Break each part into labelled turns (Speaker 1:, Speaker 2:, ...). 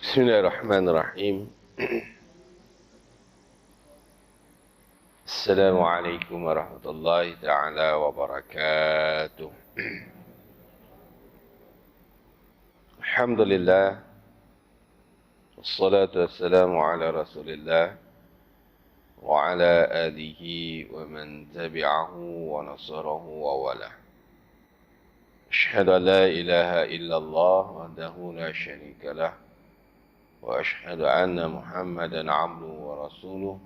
Speaker 1: Bismillahirrahmanirrahim. Assalamualaikum warahmatullahi taala wabarakatuh. Alhamdulillah. Wassalatu wassalamu ala Rasulillah wa ala alihi wa man tabi'ahu wa nasarahu wa wala. Ashhadu an la ilaha illallah wahdahu la syarika lah wa ashhadu anna Muhammadan 'abduhu wa rasuluh.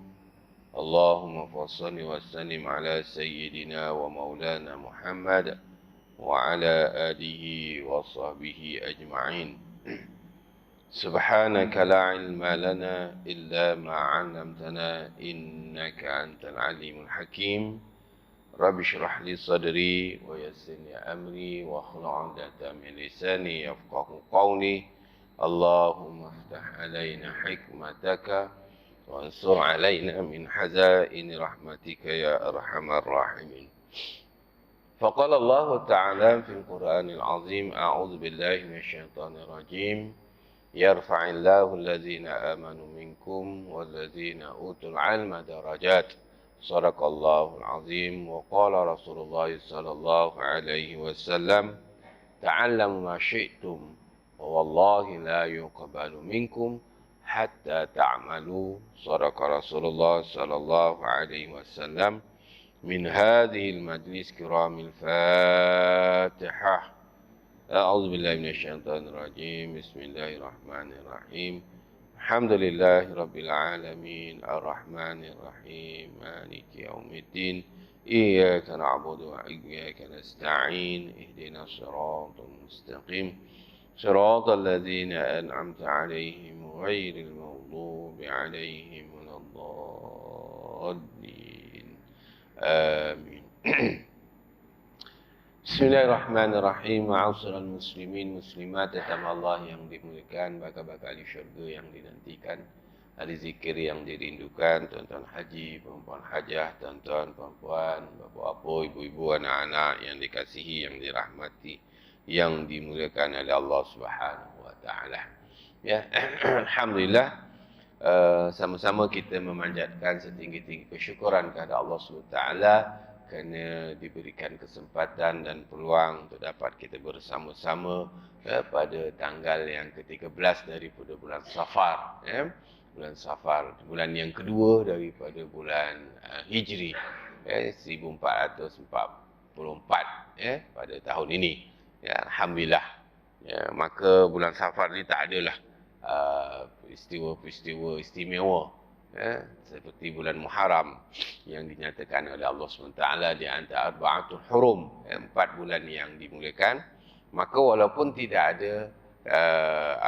Speaker 1: اللهم صل وسلم على سيدنا ومولانا محمد وعلى آله وصحبه أجمعين. سبحانك لا علم لنا إلا ما علمتنا إنك أنت العليم الحكيم. رب اشرح لي صدري ويسر لي أمري واحلل عقدة من لساني يفقهوا قولي. اللهم افتح علينا حكمتك وانصر علينا من حزائن رحمتك يا أرحم الراحمين. فقال الله تعالى في القرآن العظيم: أعوذ بالله من الشيطان الرجيم. يرفع الله الذين آمنوا منكم والذين أوتوا العلم درجات. صدق الله العظيم. وقال رسول الله صلى الله عليه وسلم: تعلموا ما شئتم ووالله لا يقبل منكم حتى تعملوا. صدق رسول الله صلى الله عليه وسلم. من هذه المجلس كرام الفاتحة. أعوذ بالله من الشيطان الرجيم. بسم الله الرحمن الرحيم. الحمد لله رب العالمين الرحمن الرحيم مالك يوم الدين. إياك نعبد وإياك نستعين. اهدنا الصراط المستقيم صراط الذين أنعمت عليهم غير المغضوب عليهم ولا الضالين. آمين. Bismillahirrahmanirrahim. Ma'asyiral muslimin muslimat tetamu Allah yang dimuliakan, bakal-bakal di syurga yang dinantikan, ahli zikir yang dirindukan, tuan-tuan haji, perempuan hajah, tuan-tuan, perempuan, bapak-bapak, ibu-ibu, anak-anak yang dikasihi, yang dirahmati, yang dimuliakan oleh Allah Subhanahu wa taala. Ya, alhamdulillah, sama-sama kita memanjatkan setinggi-tinggi kesyukuran kepada Allah Subhanahu wa taala kerana diberikan kesempatan dan peluang untuk dapat kita bersama-sama pada tanggal yang ke-13 daripada bulan Safar, bulan Safar, bulan yang kedua daripada bulan Hijri 1444 pada tahun ini. Ya, alhamdulillah. Ya, maka bulan Safar ni tak adalah peristiwa-peristiwa istimewa seperti bulan Muharram yang dinyatakan oleh Allah SWT di antara arba'atul hurum, 4 bulan yang dimuliakan. Maka walaupun tidak ada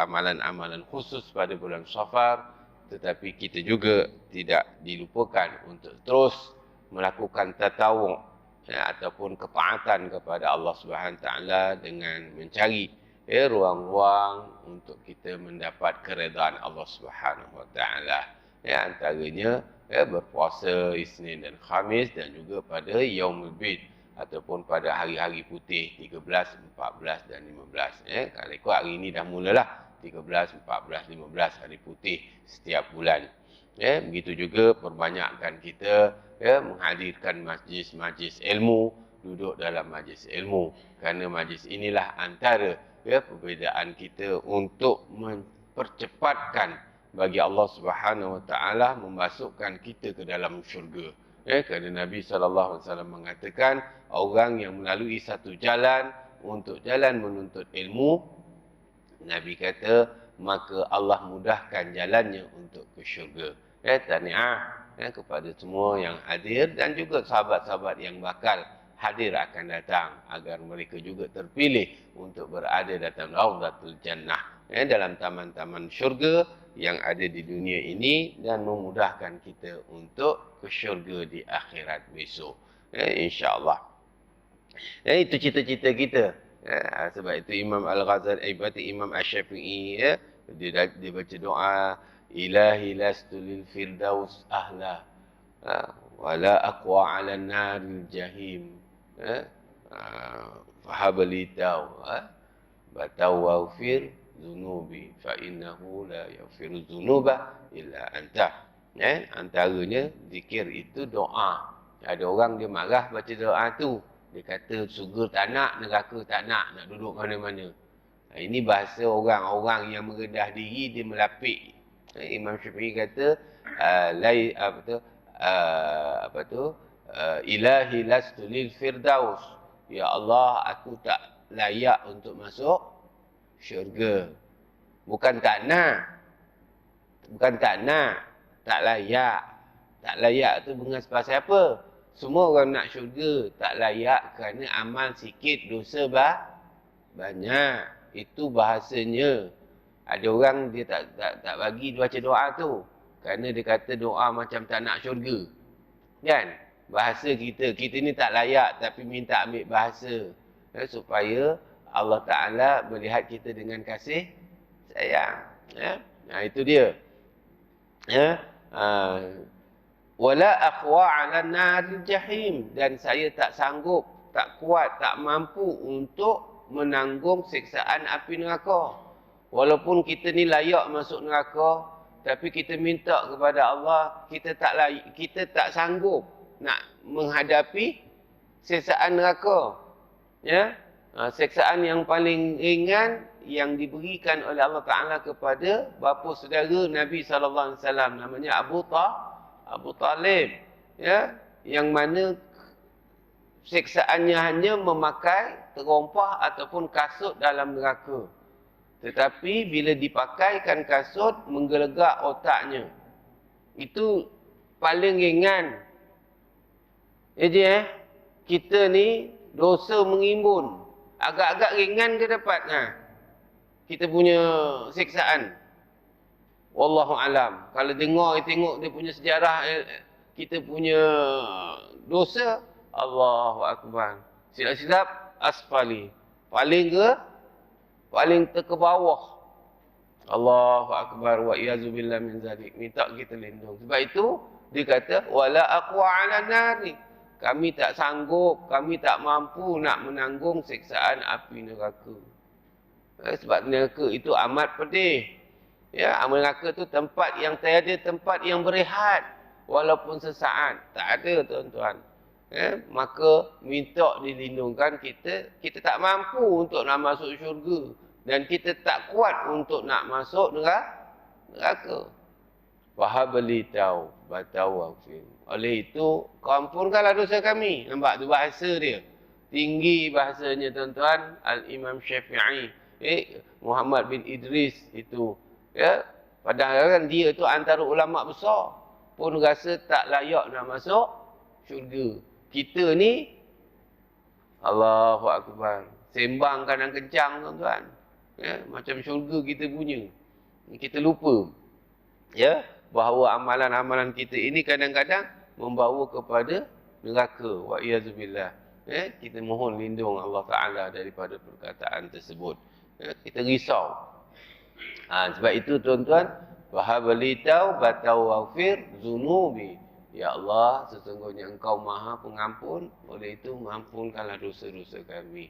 Speaker 1: amalan-amalan khusus pada bulan Safar, tetapi kita juga tidak dilupakan untuk terus melakukan tatawu' ataupun ketaatan kepada Allah SWT dengan mencari ruang-ruang untuk kita mendapat keredaan Allah SWT. Antaranya berpuasa Isnin dan Khamis, dan juga pada Yaumul Bid ataupun pada hari-hari putih 13, 14 dan 15. Kalau ikut hari ini dah mulalah 13, 14, 15 hari putih setiap bulan. Begitu juga perbanyakkan kita menghadirkan majlis-majlis ilmu, duduk dalam majlis ilmu, kerana majlis inilah antara perbezaan kita untuk mempercepatkan bagi Allah Subhanahu wa taala memasukkan kita ke dalam syurga. Kerana Nabi sallallahu alaihi wasallam mengatakan, orang yang melalui satu jalan untuk jalan menuntut ilmu, Nabi kata, maka Allah mudahkan jalannya untuk ke syurga. Tahniah kepada semua yang hadir dan juga sahabat-sahabat yang bakal hadir akan datang, agar mereka juga terpilih untuk berada dalam Raudhatul Jannah, dalam taman-taman syurga yang ada di dunia ini, dan memudahkan kita untuk ke syurga di akhirat besok, insya-Allah. Itu cita-cita kita. Sebab itu Imam Al-Ghazali, Imam Asy-Syafi'i, dia baca doa, ilahi lastu lil firdaus ahla wala aqwa ala naril jahim, fahabli taw batau wafir dzunubi fa innahu la yaghfiru dzunuba illa anta. Antaranya zikir itu doa. Ada orang dia marah baca doa tu. Dia kata surga tak nak, neraka tak nak duduk mana-mana. Ini bahasa orang-orang yang merendah diri, dia melapik. Imam Syafi'i kata ilahi lastu lil firdaus. Ya Allah, aku tak layak untuk masuk syurga. Bukan tak nak. Bukan tak nak. Tak layak. Tak layak tu mengas pasal apa? Semua orang nak syurga. Tak layak kerana amal sikit, dosa banyak. Itu bahasanya. Ada orang dia tak bagi baca doa tu. Kerana dia kata doa macam tak nak syurga. Kan? Bahasa kita ni tak layak tapi minta ambil bahasa. Supaya Allah Ta'ala melihat kita dengan kasih sayang. Nah itu dia. Wala akhwa 'ala naril jahim, dan saya tak sanggup, tak kuat, tak mampu untuk menanggung siksaan api neraka. Walaupun kita ni layak masuk neraka, tapi kita minta kepada Allah, kita tak sanggup nak menghadapi siksaan neraka. Siksaan yang paling ringan yang diberikan oleh Allah Ta'ala kepada bapa saudara Nabi SAW, namanya Abu Talib. Yang mana siksaannya hanya memakai terompah ataupun kasut dalam neraka. Tetapi bila dipakaikan kasut, menggelegak otaknya. Itu paling ringan. Jadi kita ni dosa mengimbun. Agak-agak ringan ke dapat? Kita punya siksaan. Wallahu alam. Kalau tengok dia punya sejarah, kita punya dosa, Allahu Akbar. Silap-silap asfali. Paling ke bawah. Allahu Akbar wa iyazubillah min zalik. Minta kita lindung. Sebab itu dia kata wala aqwa 'ala nari. Kami tak sanggup, kami tak mampu nak menanggung siksaan api neraka. Sebab neraka itu amat pedih. Amal neraka itu tempat yang tiada tempat yang berehat walaupun sesaat. Tak ada, tuan-tuan. Maka minta dilindungkan kita tak mampu untuk nak masuk syurga dan kita tak kuat untuk nak masuk neraka. Wahabli tau batawafin. Oleh itu, kau ampunkanlah dosa kami. Nampak tu bahasa dia. Tinggi bahasanya, tuan-tuan. Al-Imam Syafi'i. Muhammad bin Idris itu. Padahal kan dia tu antara ulama besar. Pun rasa tak layak nak masuk syurga. Kita ni, Allahu Akbar. Sembang kadang kencang, tuan-tuan. Macam syurga kita punya. Kita lupa. Bahawa amalan-amalan kita ini kadang-kadang membawa kepada neraka. Wa iyazubillah. Kita mohon lindung Allah Ta'ala daripada perkataan tersebut. Kita risau. Sebab itu, tuan-tuan, wahabli taubatan waghfir dzunubi. Ya Allah, sesungguhnya Engkau Maha Pengampun, oleh itu mengampunkanlah dosa-dosa kami.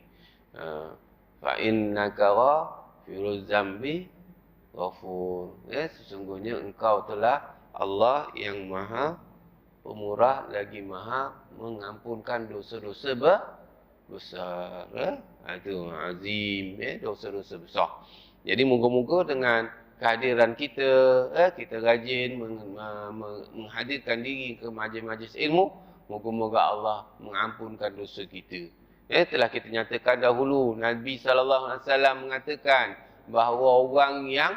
Speaker 1: Fa innaka ghafiruz dzambi ghafur. Sesungguhnya Engkau telah Allah yang Maha Pemurah lagi Maha mengampunkan dosa-dosa besar. Itu azim, dosa-dosa besar. Jadi moga-moga dengan kehadiran kita, kita rajin menghadirkan diri ke majlis-majlis ilmu, moga-moga Allah mengampunkan dosa kita. Telah kita nyatakan dahulu, Nabi SAW mengatakan bahawa orang yang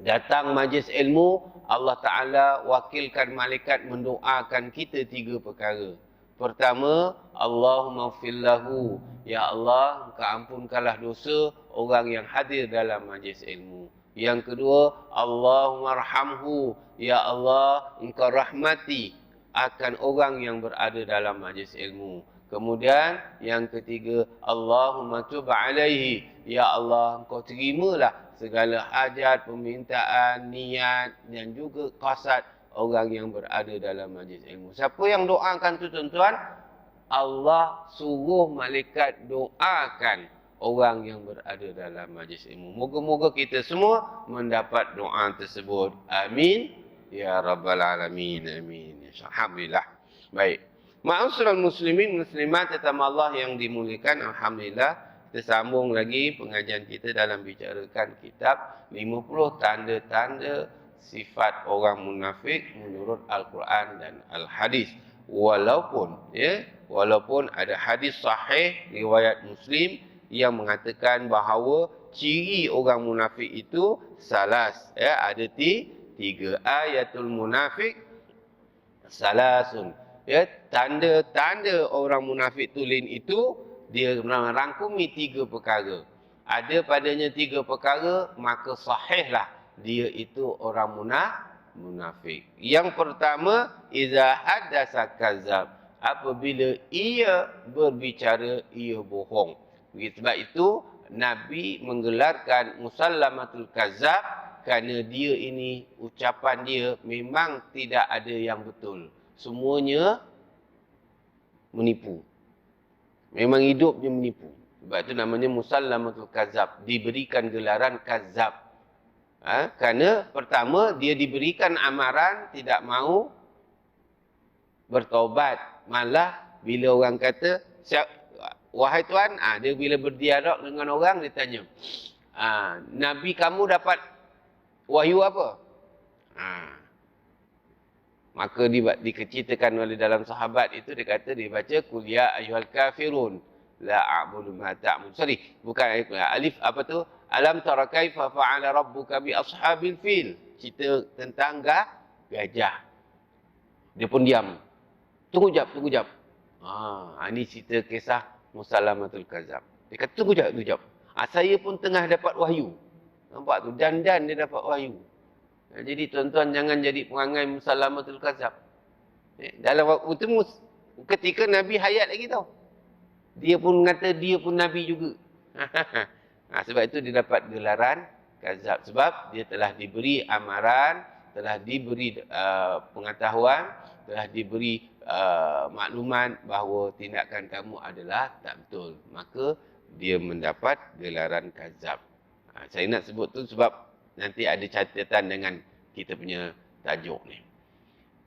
Speaker 1: datang majlis ilmu, Allah Ta'ala wakilkan malaikat mendoakan kita 3 perkara. Pertama, Allahumma fillahu. Ya Allah, Engkau ampunkanlah dosa orang yang hadir dalam majlis ilmu. Yang kedua, Allahumma arhamhu. Ya Allah, Engkau rahmati akan orang yang berada dalam majlis ilmu. Kemudian yang ketiga, Allahumma tub alaihi. Ya Allah, Engkau terimalah segala hajat, permintaan, niat dan juga qasad orang yang berada dalam majlis ilmu. Siapa yang doakan tu, tuan-tuan? Allah suruh malaikat doakan orang yang berada dalam majlis ilmu. Moga-moga kita semua mendapat doa tersebut. Amin. Ya Rabbal Alamin. Amin. Alhamdulillah. Baik. Ma'asyiral muslimin muslimat tetamu Allah yang dimuliakan, alhamdulillah kita sambung lagi pengajian kita dalam bicarakan kitab 50 tanda-tanda sifat orang munafik menurut Al-Quran dan Al-Hadis. Walaupun ada hadis sahih riwayat Muslim yang mengatakan bahawa ciri orang munafik itu salas, ada tiga. Ayatul munafik salasun. Tanda-tanda orang munafik tulen itu dia merangkumi 3 perkara. Ada padanya 3 perkara, maka sahihlah dia itu orang munafik. Yang pertama, iza haddasa kadzab. Apabila ia berbicara, ia bohong. Sebab itu Nabi menggelarkan musallamatul kadzab kerana dia ini, ucapan dia memang tidak ada yang betul. Semuanya menipu. Memang hidupnya menipu. Sebab itu namanya musallamatul kadzab. Diberikan gelaran kadzab. Kerana pertama, dia diberikan amaran tidak mahu bertaubat. Malah bila orang kata, wahai Tuan, dia bila berdialog dengan orang, dia tanya, Nabi kamu dapat wahyu apa? Maka dikeceritakan oleh dalam sahabat itu, dia kata, dia baca, Qul ya ayyuhal kafirun, la a'budu ma ta'budun. Sorry, bukan alif apa tu? Alam tara kaifa fa'ala rabbuka bi ashabil fil. Cerita tentang gajah. Dia pun diam. Tunggu jap. Ini cerita kisah musallamatul kadzab. Dia kata, tunggu jap. Saya pun tengah dapat wahyu. Nampak tu, dan dia dapat wahyu. Jadi tuan-tuan jangan jadi perangai musallamatul kadzab. Dalam waktu itu ketika Nabi hayat lagi tau. Dia pun kata dia pun Nabi juga. Sebab itu dia dapat gelaran kadzab. Sebab dia telah diberi amaran, telah diberi pengetahuan, telah diberi makluman bahawa tindakan kamu adalah tak betul. Maka dia mendapat gelaran kadzab. Saya nak sebut tu sebab nanti ada catatan dengan kita punya tajuk ni.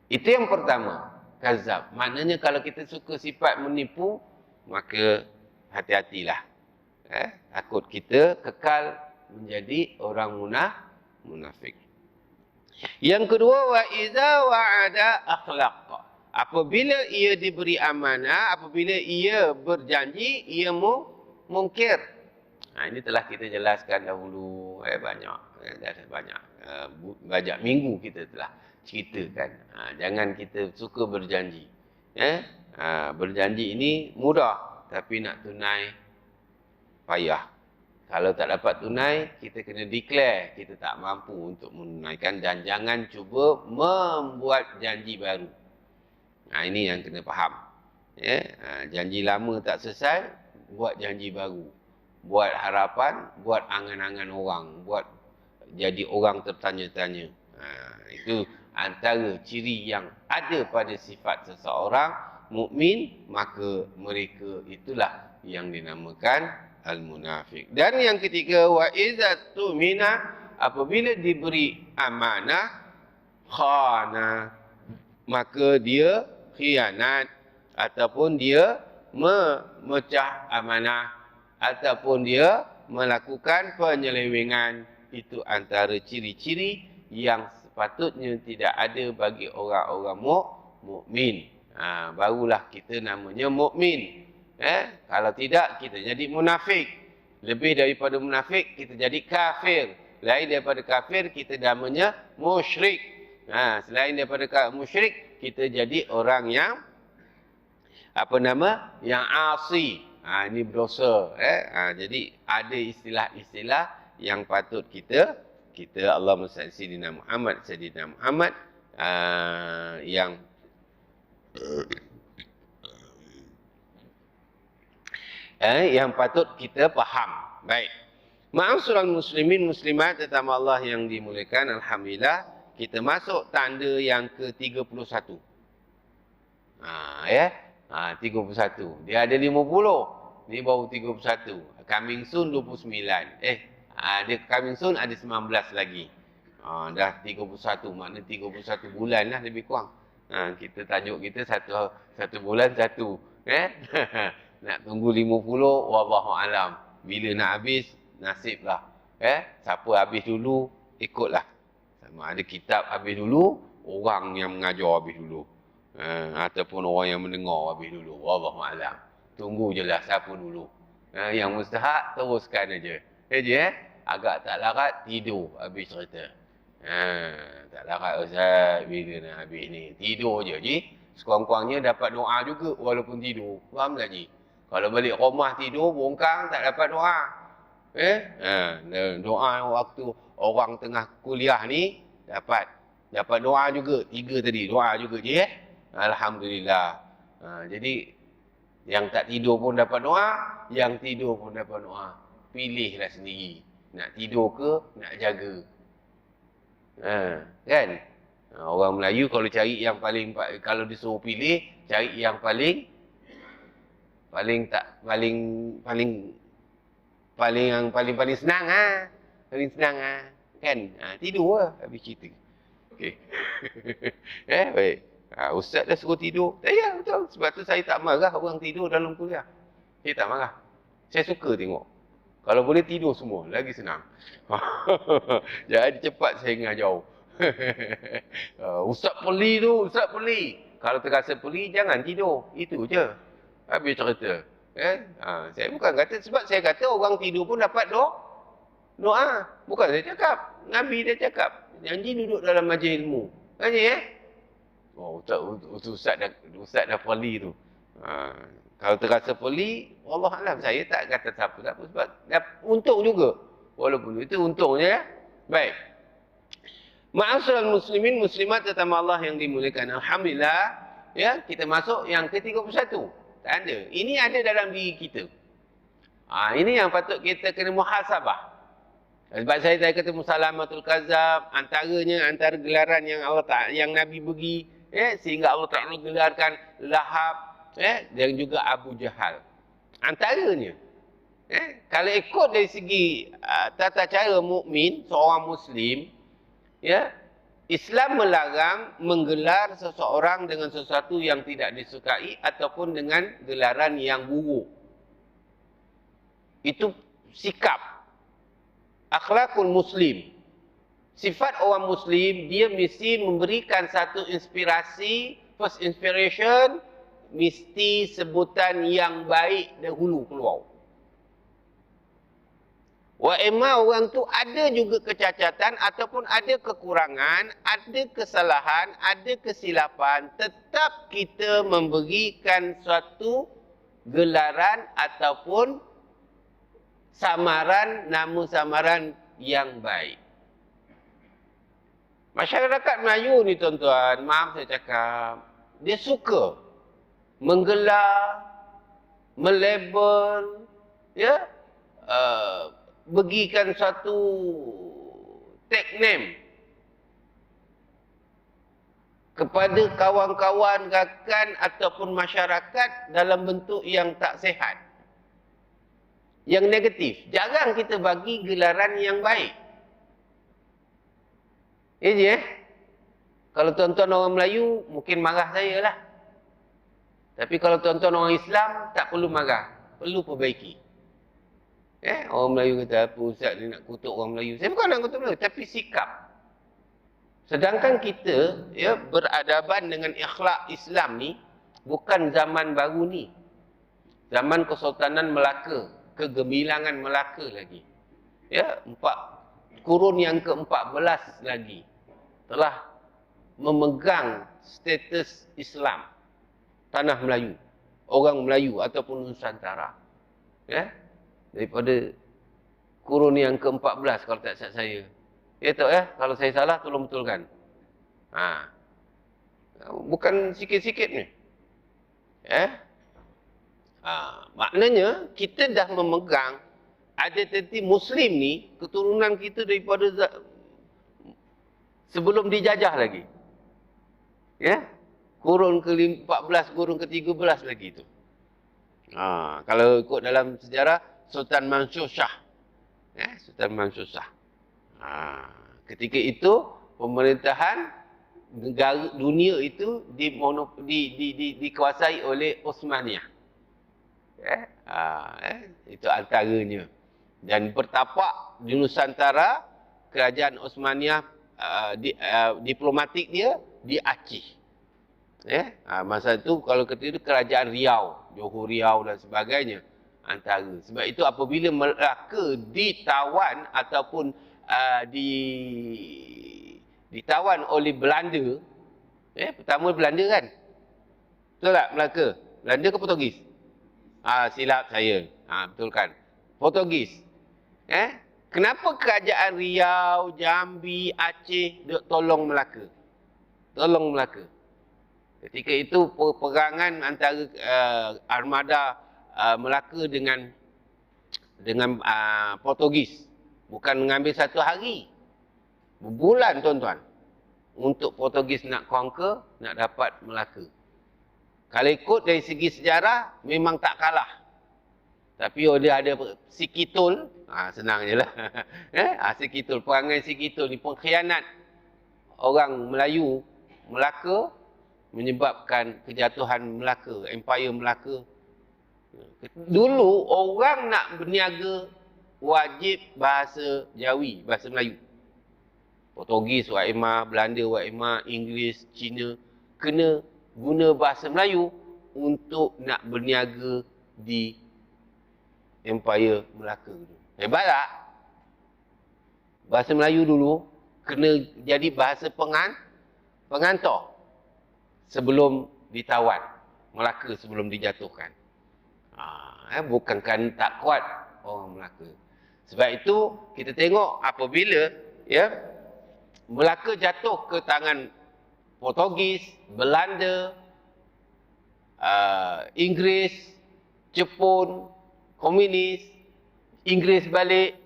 Speaker 1: Itu yang pertama, kadzab. Maknanya kalau kita suka sifat menipu, maka hati-hatilah. Takut kita kekal menjadi orang munafik. Yang kedua, wa iza wa'ada akhlaq. Apabila ia diberi amanah, apabila ia berjanji, ia mungkir. Ini telah kita jelaskan dahulu, banyak minggu kita telah ceritakan. Jangan kita suka berjanji. Berjanji ini mudah, tapi nak tunai payah. Kalau tak dapat tunai, kita kena declare kita tak mampu untuk menunaikan, dan jangan cuba membuat janji baru. Ini yang kena faham. Janji lama tak selesai, buat janji baru. Buat harapan, buat angan-angan orang, buat jadi orang tertanya-tanya. Itu antara ciri yang ada pada sifat seseorang mukmin, maka mereka itulah yang dinamakan al-munafik. Dan yang ketiga, wa iza tumina, apabila diberi amanah, khana, maka dia khianat ataupun dia memecah amanah ataupun dia melakukan penyelewengan. Itu antara ciri-ciri yang sepatutnya tidak ada bagi orang-orang mukmin. Barulah kita namanya mukmin. Kalau tidak, kita jadi munafik. Lebih daripada munafik, kita jadi kafir. Lain daripada kafir, kita namanya musyrik. Selain daripada musyrik, kita jadi orang yang yang asi. Ini berdosa. Jadi ada istilah-istilah yang patut kita Allahumma salli sayyidina Muhammad yang patut kita faham. Baik. Ma'asyiral muslimin muslimat tetamu Allah yang dimuliakan, alhamdulillah kita masuk tanda yang ke-31. 31. Dia ada 50. Ni baru 31. Coming soon 29. Dia coming soon ada 19 lagi. Dah 31. Makna 31 bulan lah lebih kurang. Kita tajuk kita satu bulan satu. Nak tunggu 50, wallahualam. Bila nak habis, nasib lah. Siapa habis dulu, ikutlah. Sama ada kitab habis dulu, orang yang mengajar habis dulu. Ataupun orang yang mendengar habis dulu. Wallahualam. Tunggu je lah siapa dulu. Yang mustahak, teruskan aja. Agak tak larat, tidur habis cerita. Tak larat Ustaz, bila nak habis ni. Tidur je. Sekurang-kurangnya dapat doa juga walaupun tidur. Faham tak Ji? Kalau balik rumah tidur, bongkang, tak dapat doa. Doa waktu orang tengah kuliah ni, dapat doa juga. 3 tadi, doa juga Ji. Alhamdulillah. Jadi, yang tak tidur pun dapat doa, yang tidur pun dapat doa. Pilihlah sendiri. Nak tidur ke, nak jaga. Kan? Orang Melayu kalau cari yang paling, kalau disuruh pilih, cari yang paling senang Paling senang Kan? Tidur lah habis cerita. Okey. Baik. Ustaz dah suruh tidur. Ya, betul. Sebab tu saya tak marah orang tidur dalam kuliah. Saya tak marah. Saya suka tengok. Kalau boleh tidur semua, lagi senang. Jadi cepat saya ngajar. Ustaz peli tu, Ustaz peli. Kalau terasa peli, jangan tidur. Itu je. Habis cerita. Saya bukan kata, sebab saya kata orang tidur pun dapat doa. Bukan saya cakap. Nabi dia cakap. Janji duduk dalam majlis ilmu. Kan Ustaz dah peli tu. Kalau terasa peli, wallahualam, saya tak kata siapa sebab untung juga. Walaupun itu untungnya. Baik. Ma'asyiral muslimin muslimat tetamu Allah yang dimuliakan. Alhamdulillah, kita masuk yang ke-31. Tak ada. Ini ada dalam diri kita. Ini yang patut kita kena muhasabah. Sebab saya tadi kata musalamatul kazab, antara gelaran yang Nabi bagi, sehingga Allah Ta'ala gelarkan Lahab, dan juga Abu Jahal. Antaranya, kalau ikut dari segi tata cara mukmin, seorang Muslim, Islam melarang menggelar seseorang dengan sesuatu yang tidak disukai ataupun dengan gelaran yang buruk. Itu sikap akhlakul Muslim. Sifat orang Muslim, dia mesti memberikan satu inspirasi, first inspiration, mesti sebutan yang baik dahulu keluar. Wa emma orang tu ada juga kecacatan ataupun ada kekurangan, ada kesalahan, ada kesilapan, tetap kita memberikan suatu gelaran ataupun samaran, nama samaran yang baik. Masyarakat Melayu ni tuan-tuan, maaf saya cakap, dia suka menggelar, melabel, bagikan satu tag name kepada kawan-kawan, rakan ataupun masyarakat dalam bentuk yang tak sihat, yang negatif. Jarang kita bagi gelaran yang baik. Kalau tuan-tuan orang Melayu, mungkin marah saya lah. Tapi kalau tuan-tuan orang Islam, tak perlu marah. Perlu perbaiki. Orang Melayu kata, apa Ustaz dia nak kutuk orang Melayu? Saya bukan nak kutuk Melayu, tapi sikap. Sedangkan kita beradaban dengan akhlak Islam ni, bukan zaman baru ni. Zaman Kesultanan Melaka, kegemilangan Melaka lagi. Kurun yang ke-14 lagi telah memegang status Islam tanah Melayu, orang Melayu ataupun Nusantara. Daripada kurun yang ke-14 kalau tak silap saya. Kalau saya salah tolong betulkan. Bukan sikit-sikit ni. Maknanya kita dah memegang identiti Muslim ni, keturunan kita daripada sebelum dijajah lagi. Kurun ke-14, kurun ke-13 lagi tu. Kalau ikut dalam sejarah, Sultan Mansur Shah. Sultan Mansur Shah. Ketika itu, pemerintahan negara dunia itu dikuasai oleh Osmaniyah. Itu antaranya. Dan bertapak di Nusantara, kerajaan Osmaniyah diplomatik dia di Aceh. Masa itu kalau ketika itu kerajaan Riau, Johor Riau dan sebagainya antara. Sebab itu apabila Melaka ditawan ataupun ditawan oleh Belanda, pertama Belanda kan? Betul tak Melaka? Belanda ke Portugis? Silap saya. Betul kan? Portugis. Kenapa kerajaan Riau, Jambi, Aceh tolong Melaka? Tolong Melaka. Ketika itu peperangan antara armada Melaka dengan Portugis. Bukan mengambil satu hari. Berbulan tuan-tuan. Untuk Portugis nak conquer, nak dapat Melaka. Kalau ikut dari segi sejarah, memang tak kalah. Tapi dia ada Sikitul, senang je lah. Sikitul, perangai Sikitul ni pengkhianat orang Melayu, Melaka, menyebabkan kejatuhan Melaka, Empire Melaka. Dulu orang nak berniaga wajib bahasa Jawi, bahasa Melayu. Portugis wak ema, Belanda wak ema, Inggeris, Cina kena guna bahasa Melayu untuk nak berniaga di Empire Melaka. Hebat tak? Bahasa Melayu dulu kena jadi bahasa pengantar sebelum ditawan. Melaka sebelum dijatuhkan. Bukan kan tak kuat orang Melaka. Sebab itu kita tengok apabila Melaka jatuh ke tangan Portugis, Belanda, Inggeris, Jepun, komunis, Inggeris balik.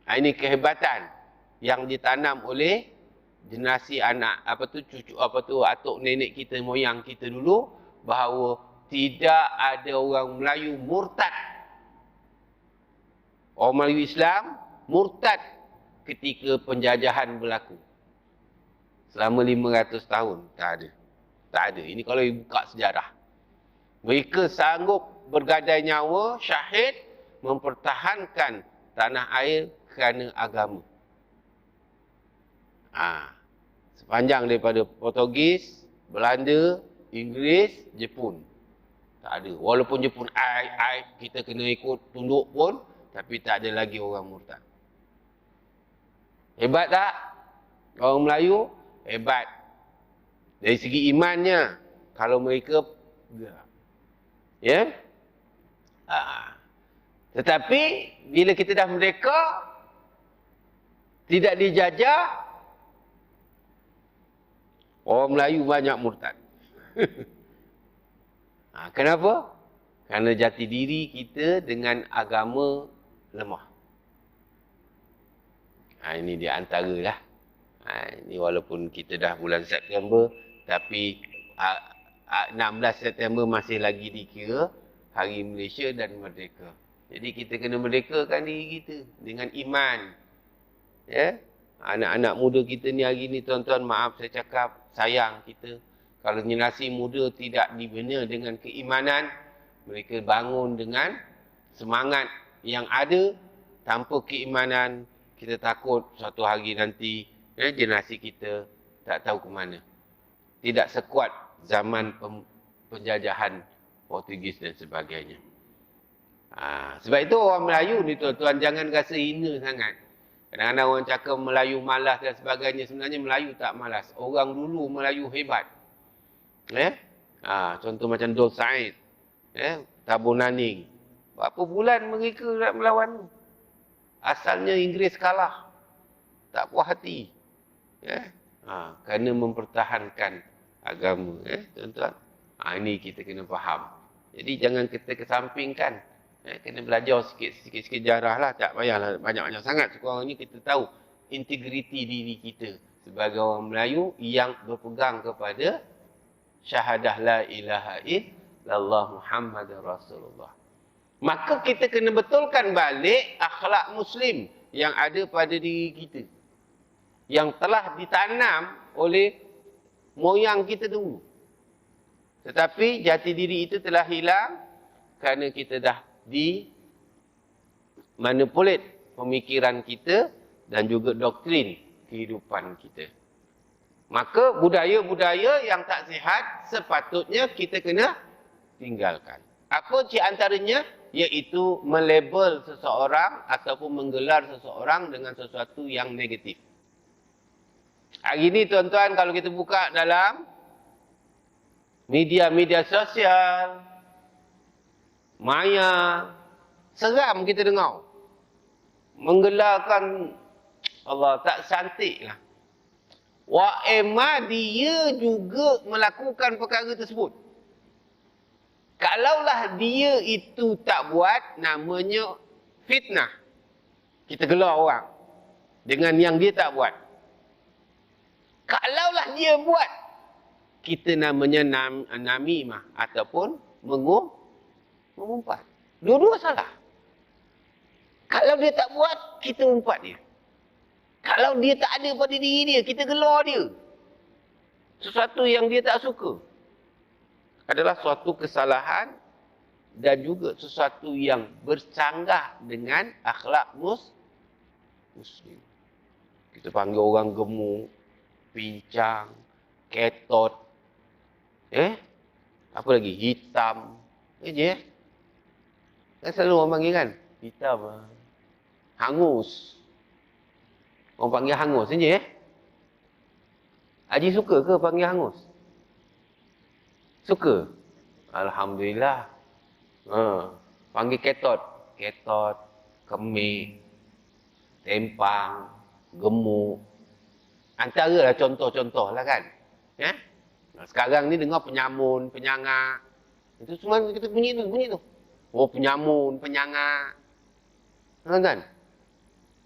Speaker 1: Ini kehebatan yang ditanam oleh generasi anak cucu atuk nenek kita, moyang kita dulu, bahawa tidak ada orang Melayu murtad. Orang Melayu Islam murtad ketika penjajahan berlaku. Selama 500 tahun. Tak ada. Tak ada. Ini kalau buka sejarah. Mereka sanggup bergadai nyawa, syahid, mempertahankan tanah air kerana agama. Sepanjang daripada Portugis, Belanda, Inggeris, Jepun. Tak ada. Walaupun Jepun kita kena ikut tunduk pun, tapi tak ada lagi orang murtad. Hebat tak? Orang Melayu hebat. Dari segi imannya, kalau mereka tetapi bila kita dah merdeka, tidak dijajah, orang Melayu banyak murtad. Kenapa? Kerana jati diri kita dengan agama lemah. Ini di antara lah. Ini walaupun kita dah bulan September, tapi 16 September masih lagi dikira Hari Malaysia dan Merdeka. Jadi kita kena merdekakan diri kita dengan iman. Anak-anak muda kita ni hari ni, tuan-tuan, maaf saya cakap, sayang kita. Kalau generasi muda tidak dibina dengan keimanan, mereka bangun dengan semangat yang ada, tanpa keimanan, kita takut suatu hari nanti generasi kita tak tahu ke mana. Tidak sekuat zaman penjajahan Portugis dan sebagainya. Sebab itu orang Melayu ni tuan-tuan jangan rasa hina sangat. Kadang-kadang orang cakap Melayu malas dan sebagainya. Sebenarnya Melayu tak malas. Orang dulu Melayu hebat. Contoh macam Dol Said, Tabur Naning. Berapa bulan mereka nak melawan? Asalnya Inggeris kalah. Tak puas hati. Kerana mempertahankan agama. Tuan-tuan. Ini kita kena faham. Jadi jangan kita kesampingkan. Kena belajar sikit-sikit sejarah lah. Tak payahlah banyak-banyak sangat. Sekurang-kurangnya kita tahu integriti diri kita sebagai orang Melayu yang berpegang kepada syahadah la ilaha illallah Muhammadar Rasulullah. Maka kita kena betulkan balik akhlak Muslim yang ada pada diri kita, yang telah ditanam oleh moyang kita dulu. Tetapi jati diri itu telah hilang kerana kita dah manipulate pemikiran kita dan juga doktrin kehidupan kita. Maka budaya-budaya yang tak sihat sepatutnya kita kena tinggalkan. Apa di antaranya? Iaitu melabel seseorang ataupun menggelar seseorang dengan sesuatu yang negatif. Hari ini tuan-tuan, kalau kita buka dalam media-media sosial, maya, seram kita dengar. Menggelarkan, Allah, tak cantik lah. Wa'ema dia juga melakukan perkara tersebut. Kalaulah dia itu tak buat, namanya fitnah. Kita gelar orang dengan yang dia tak buat. Kalaulah dia buat, kita namanya namimah ataupun mengumpat. Dua-dua salah. Kalau dia tak buat, kita umpat dia. Kalau dia tak ada pada diri dia, kita gelar dia. Sesuatu yang dia tak suka adalah suatu kesalahan dan juga sesuatu yang bercanggah dengan akhlak Muslim. Kita panggil orang gemuk, pincang, ketot, apa lagi? Hitam. Kan selalu orang panggil kan? Hitam. Hangus. Orang panggil hangus saja. Haji suka ke panggil hangus? Suka? Alhamdulillah. Panggil ketot. Ketot, kemih, tempang, gemuk. Antaralah contoh-contoh lah kan. Sekarang ni dengar penyamun, penyangak. Itu semua kita bunyi tu. Oh, penyamun, penyangak. Kan?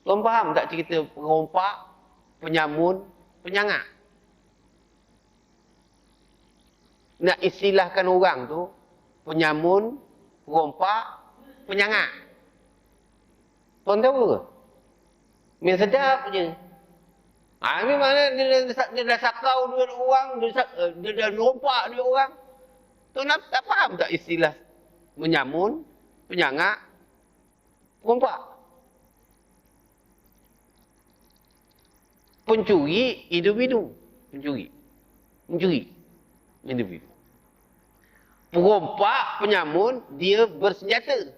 Speaker 1: Tuan faham tak cerita pengompak, penyamun, penyangak? Nak istilahkan orang tu, penyamun, pengompak, penyangak. Tuan tahu ke? Main sedap je. Ini mana dia dah sakau duit orang, dia dah rompak duit orang. Tuan tak faham tak istilah menyamun, penyangak, pengompak? Pencuri individu. Pencuri individu. Pengompak, penyamun, dia bersenjata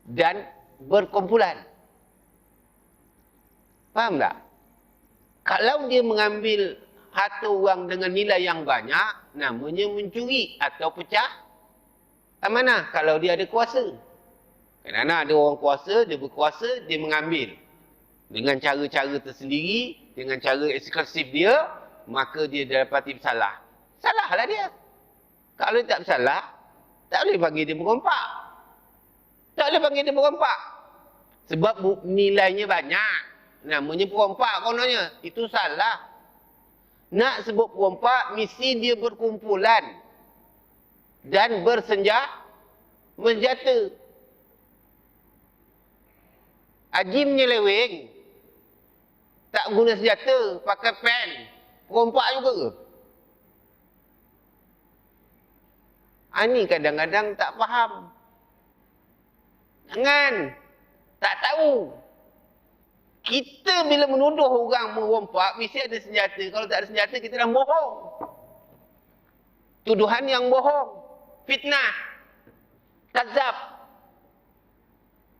Speaker 1: dan berkumpulan. Faham tak? Kalau dia mengambil harta orang dengan nilai yang banyak, namanya mencuri atau pecah amanah kalau dia ada kuasa. Kadang-kadang ada orang kuasa, dia berkuasa, dia mengambil. Dengan cara-cara tersendiri, dengan cara eksklusif dia, maka dia dapati bersalah. Salahlah dia. Kalau dia tak bersalah, tak boleh panggil dia berompak. Tak boleh panggil dia berompak. Sebab nilainya banyak. Namanya perompak kononnya. Itu salah. Nak sebut perompak, mesti dia berkumpulan. Dan bersenjata. Haji menyeleweng. Tak guna senjata, pakai pen. Perompak juga ke? Ini kadang-kadang tak faham. Jangan. Tak tahu. Kita bila menuduh orang merompak, mesti ada senjata. Kalau tak ada senjata, kita dah bohong. Tuduhan yang bohong. Fitnah. Kazab.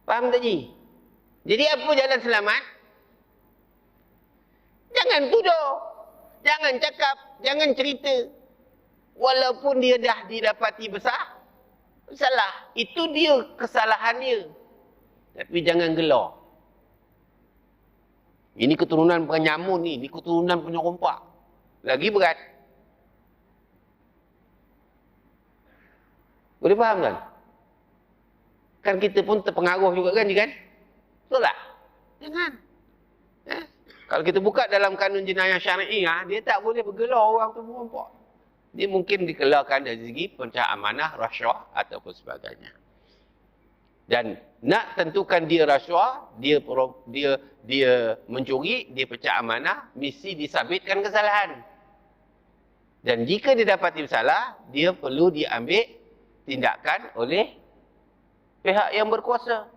Speaker 1: Faham tak, Ji? Jadi apa jalan selamat? Jangan tuduh. Jangan cakap. Jangan cerita. Walaupun dia dah didapati besar, salah. Itu dia kesalahan dia. Tapi jangan gelar. Ini keturunan penyamun ni. Ini keturunan penyerompak. Lagi berat. Boleh faham kan? Kan kita pun terpengaruh juga kan? Betul tak? Jangan. Kalau kita buka dalam kanun jenayah syariah, dia tak boleh bergelar orang tu merompak. dia mungkin dikeluarkan dari segi pencah amanah, rasuah ataupun sebagainya. Dan nak tentukan dia rasuah, dia mencuri, dia pecah amanah, mesti disabitkan kesalahan. Dan jika dia dapati bersalah, dia perlu diambil tindakan oleh pihak yang berkuasa.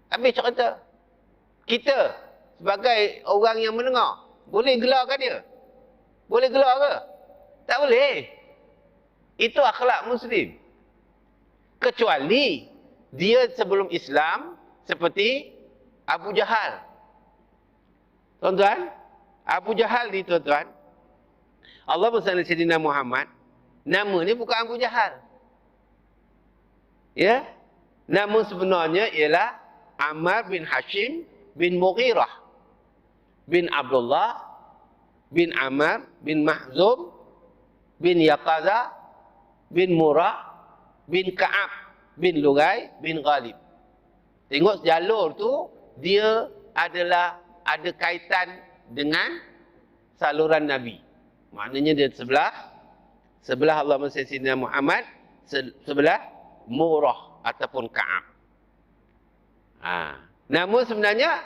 Speaker 1: Habis cerita. Kita sebagai orang yang mendengar, boleh gelarkan dia? Boleh gelar ke? Tak boleh. Itu akhlak Muslim. Kecuali dia sebelum Islam seperti Abu Jahal. Tuan-tuan, Abu Jahal ni tuan-tuan, Allah SWT Sayyidina Muhammad, nama ni bukan Abu Jahal. Ya? Nama sebenarnya ialah Ammar bin Hashim bin Mughirah bin Abdullah bin Ammar bin Mahzum bin Yaqaza bin Murrah bin Ka'ab bin Lughai bin Ghalib. Tengok jalur tu, dia ada kaitan dengan saluran Nabi. Maknanya dia sebelah Allah Sayyidina Muhammad, sebelah Murrah ataupun Ka'ab. Nama sebenarnya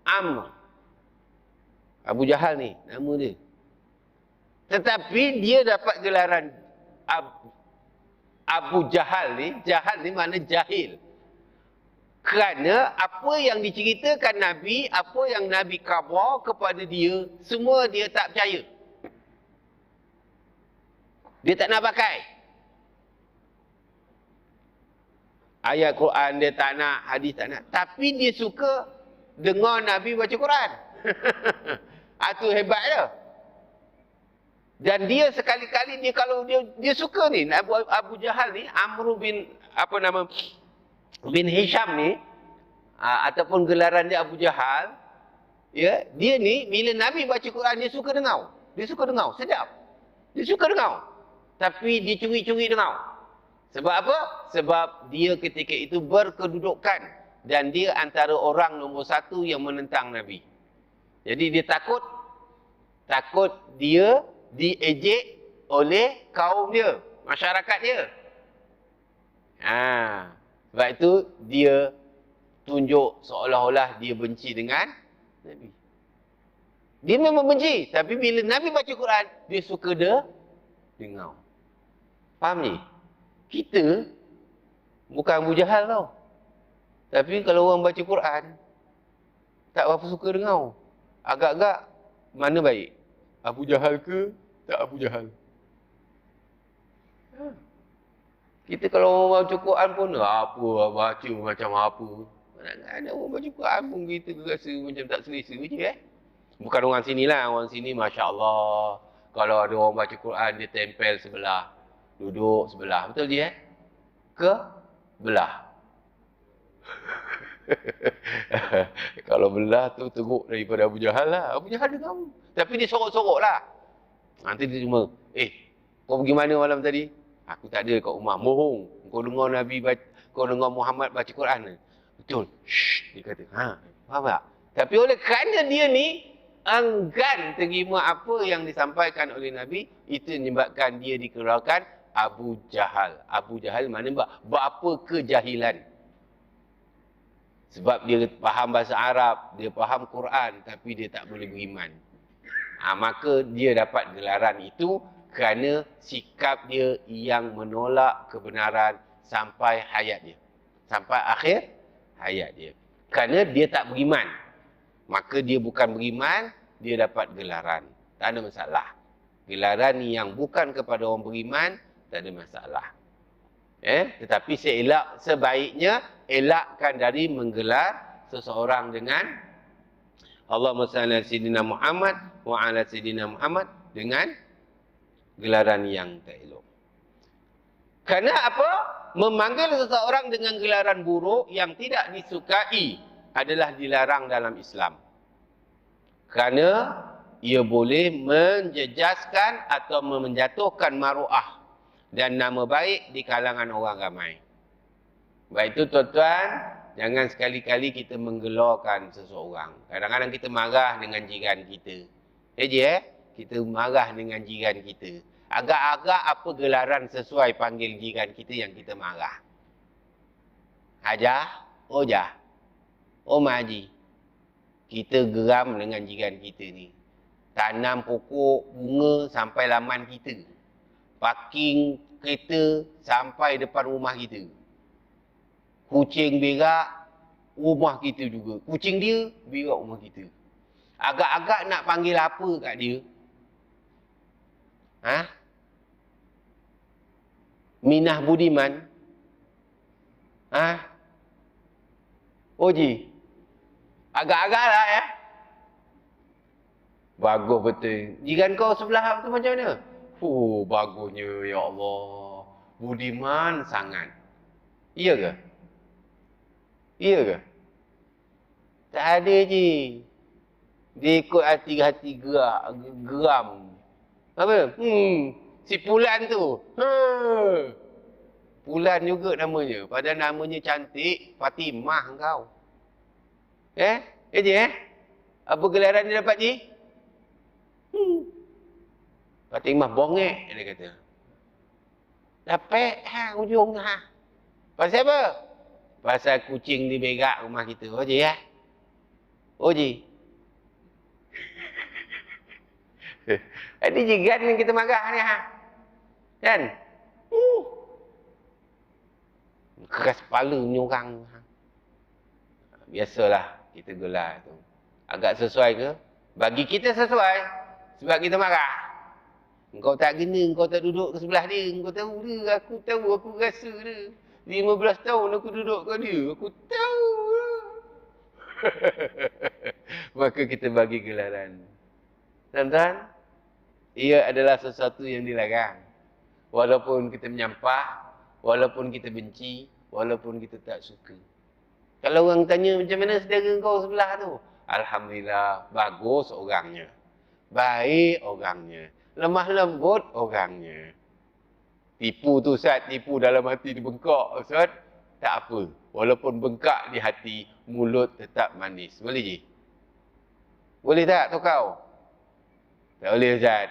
Speaker 1: Amr. Abu Jahal ni, nama dia. Tetapi dia dapat gelaran Abu Jahal ni makna jahil. Kerana apa yang diceritakan Nabi, apa yang Nabi khabar kepada dia, semua dia tak percaya. Dia tak nak pakai. Ayat Quran dia tak nak, hadis tak nak. Tapi dia suka dengar Nabi baca Quran. Itu hebat dia. Dan dia sekali-kali, kalau dia suka ni, Abu Jahal ni, Amr bin Hisham ni, ataupun gelaran dia Abu Jahal, ya, dia ni bila Nabi baca Quran dia suka dengar. Dia suka dengar, sedap. Dia suka dengar. Tapi dia curi-curi dengar. Sebab apa? Sebab dia ketika itu berkedudukan dan dia antara orang nombor satu yang menentang Nabi. Jadi dia takut dia diejek oleh kaum dia, masyarakat dia. Sebab itu dia tunjuk seolah-olah dia benci dengan Nabi. Dia memang benci, tapi bila Nabi baca Quran, dia suka dengar. Faham ni? Kita bukan Abu Jahal tau. Tapi kalau orang baca Quran, tak berapa suka dengar. Agak-agak mana baik? Abu Jahal ke tak Abu Jahal? Kita kalau orang baca Quran pun, apa baca macam apa. Ada orang baca Quran pun kita rasa macam tak selesa je. Bukan orang sini lah. Orang sini Masya Allah. Kalau ada orang baca Quran, dia tempel sebelah. Duduk sebelah. Betul je ke belah. Kalau belah tu teruk daripada Abu Jahal lah. Abu Jahal dengar. Tapi dia sorok-sorok lah. Nanti dia cuma, kau pergi mana malam tadi? Aku tak ada kat rumah. Bohong. Kau dengar Nabi kau dengar Muhammad baca Quran. Betul. Shh, dia kata. Faham tak? Tapi oleh kerana dia ni enggan terima apa yang disampaikan oleh Nabi, itu menyebabkan dia dikeluarkan Abu Jahal. Abu Jahal mana berapa kejahilan. Sebab dia faham bahasa Arab, dia faham Quran, tapi dia tak boleh beriman. Maka dia dapat gelaran itu kerana sikap dia yang menolak kebenaran sampai hayat dia. Sampai akhir hayat dia. Kerana dia tak beriman. Maka dia bukan beriman, dia dapat gelaran. Tak ada masalah. Gelaran yang bukan kepada orang beriman, tak ada masalah. Tetapi sebaiknya elakkan dari menggelar seseorang dengan Allahumma salli ala sayyidina Muhammad wa ala sayyidina Muhammad dengan gelaran yang tak elok. Kerana apa? Memanggil seseorang dengan gelaran buruk yang tidak disukai adalah dilarang dalam Islam. Kerana ia boleh menjejaskan atau menjatuhkan maruah dan nama baik di kalangan orang ramai. Sebab itu tuan-tuan, jangan sekali-kali kita menggelarkan seseorang. Kadang-kadang kita marah dengan jiran kita. Kita marah dengan jiran kita. Agak-agak apa gelaran sesuai panggil jiran kita yang kita marah? Hajah, Ojah, Om Haji. Kita geram dengan jiran kita ni. Tanam pokok bunga sampai laman kita. Parking kereta sampai depan rumah kita. Kucing berak rumah kita juga. Kucing dia berak rumah kita. Agak-agak nak panggil apa kat dia? Ha? Minah Budiman? Ha? Oji? Agak-agak lah ya. Bagus betul. Jiran kau sebelah tu macam mana? Bagusnya ya Allah. Budiman sangat. Iya ke? Iya ke? Tak ada je. Dia ikut hati-hati geram. Apa? Si Pulan tu. Pulan juga namanya. Padahal namanya cantik. Fatimah kau. Je Apa gelaran dia dapat je? Fatimah bongek, dia kata. Dapat ujung Pasal apa? Pasal kucing di berak rumah kita. Oji ya? Oji. Ada jiran yang kita marah ni Kan? Keras kepala ni orang. Biasalah kita gelar tu. Agak sesuai ke? Bagi kita sesuai. Sebab kita marah. Engkau tak kena, engkau tak duduk ke sebelah dia. Engkau tahu dia, aku tahu, aku rasa dia. 15 tahun aku duduk kat dia. Aku tahu. Maka kita bagi gelaran. Tuan-tuan, ia adalah sesuatu yang dilarang. Walaupun kita menyampah, walaupun kita benci, walaupun kita tak suka. Kalau orang tanya macam mana saudara kau sebelah tu? Alhamdulillah, bagus orangnya. Baik orangnya. Lemah lembut orangnya. Tipu tu Ustaz, tipu dalam hati dia bengkak Ustaz. Tak apa. Walaupun bengkak di hati, mulut tetap manis. Boleh je? Boleh tak kau? Tak boleh Ustaz.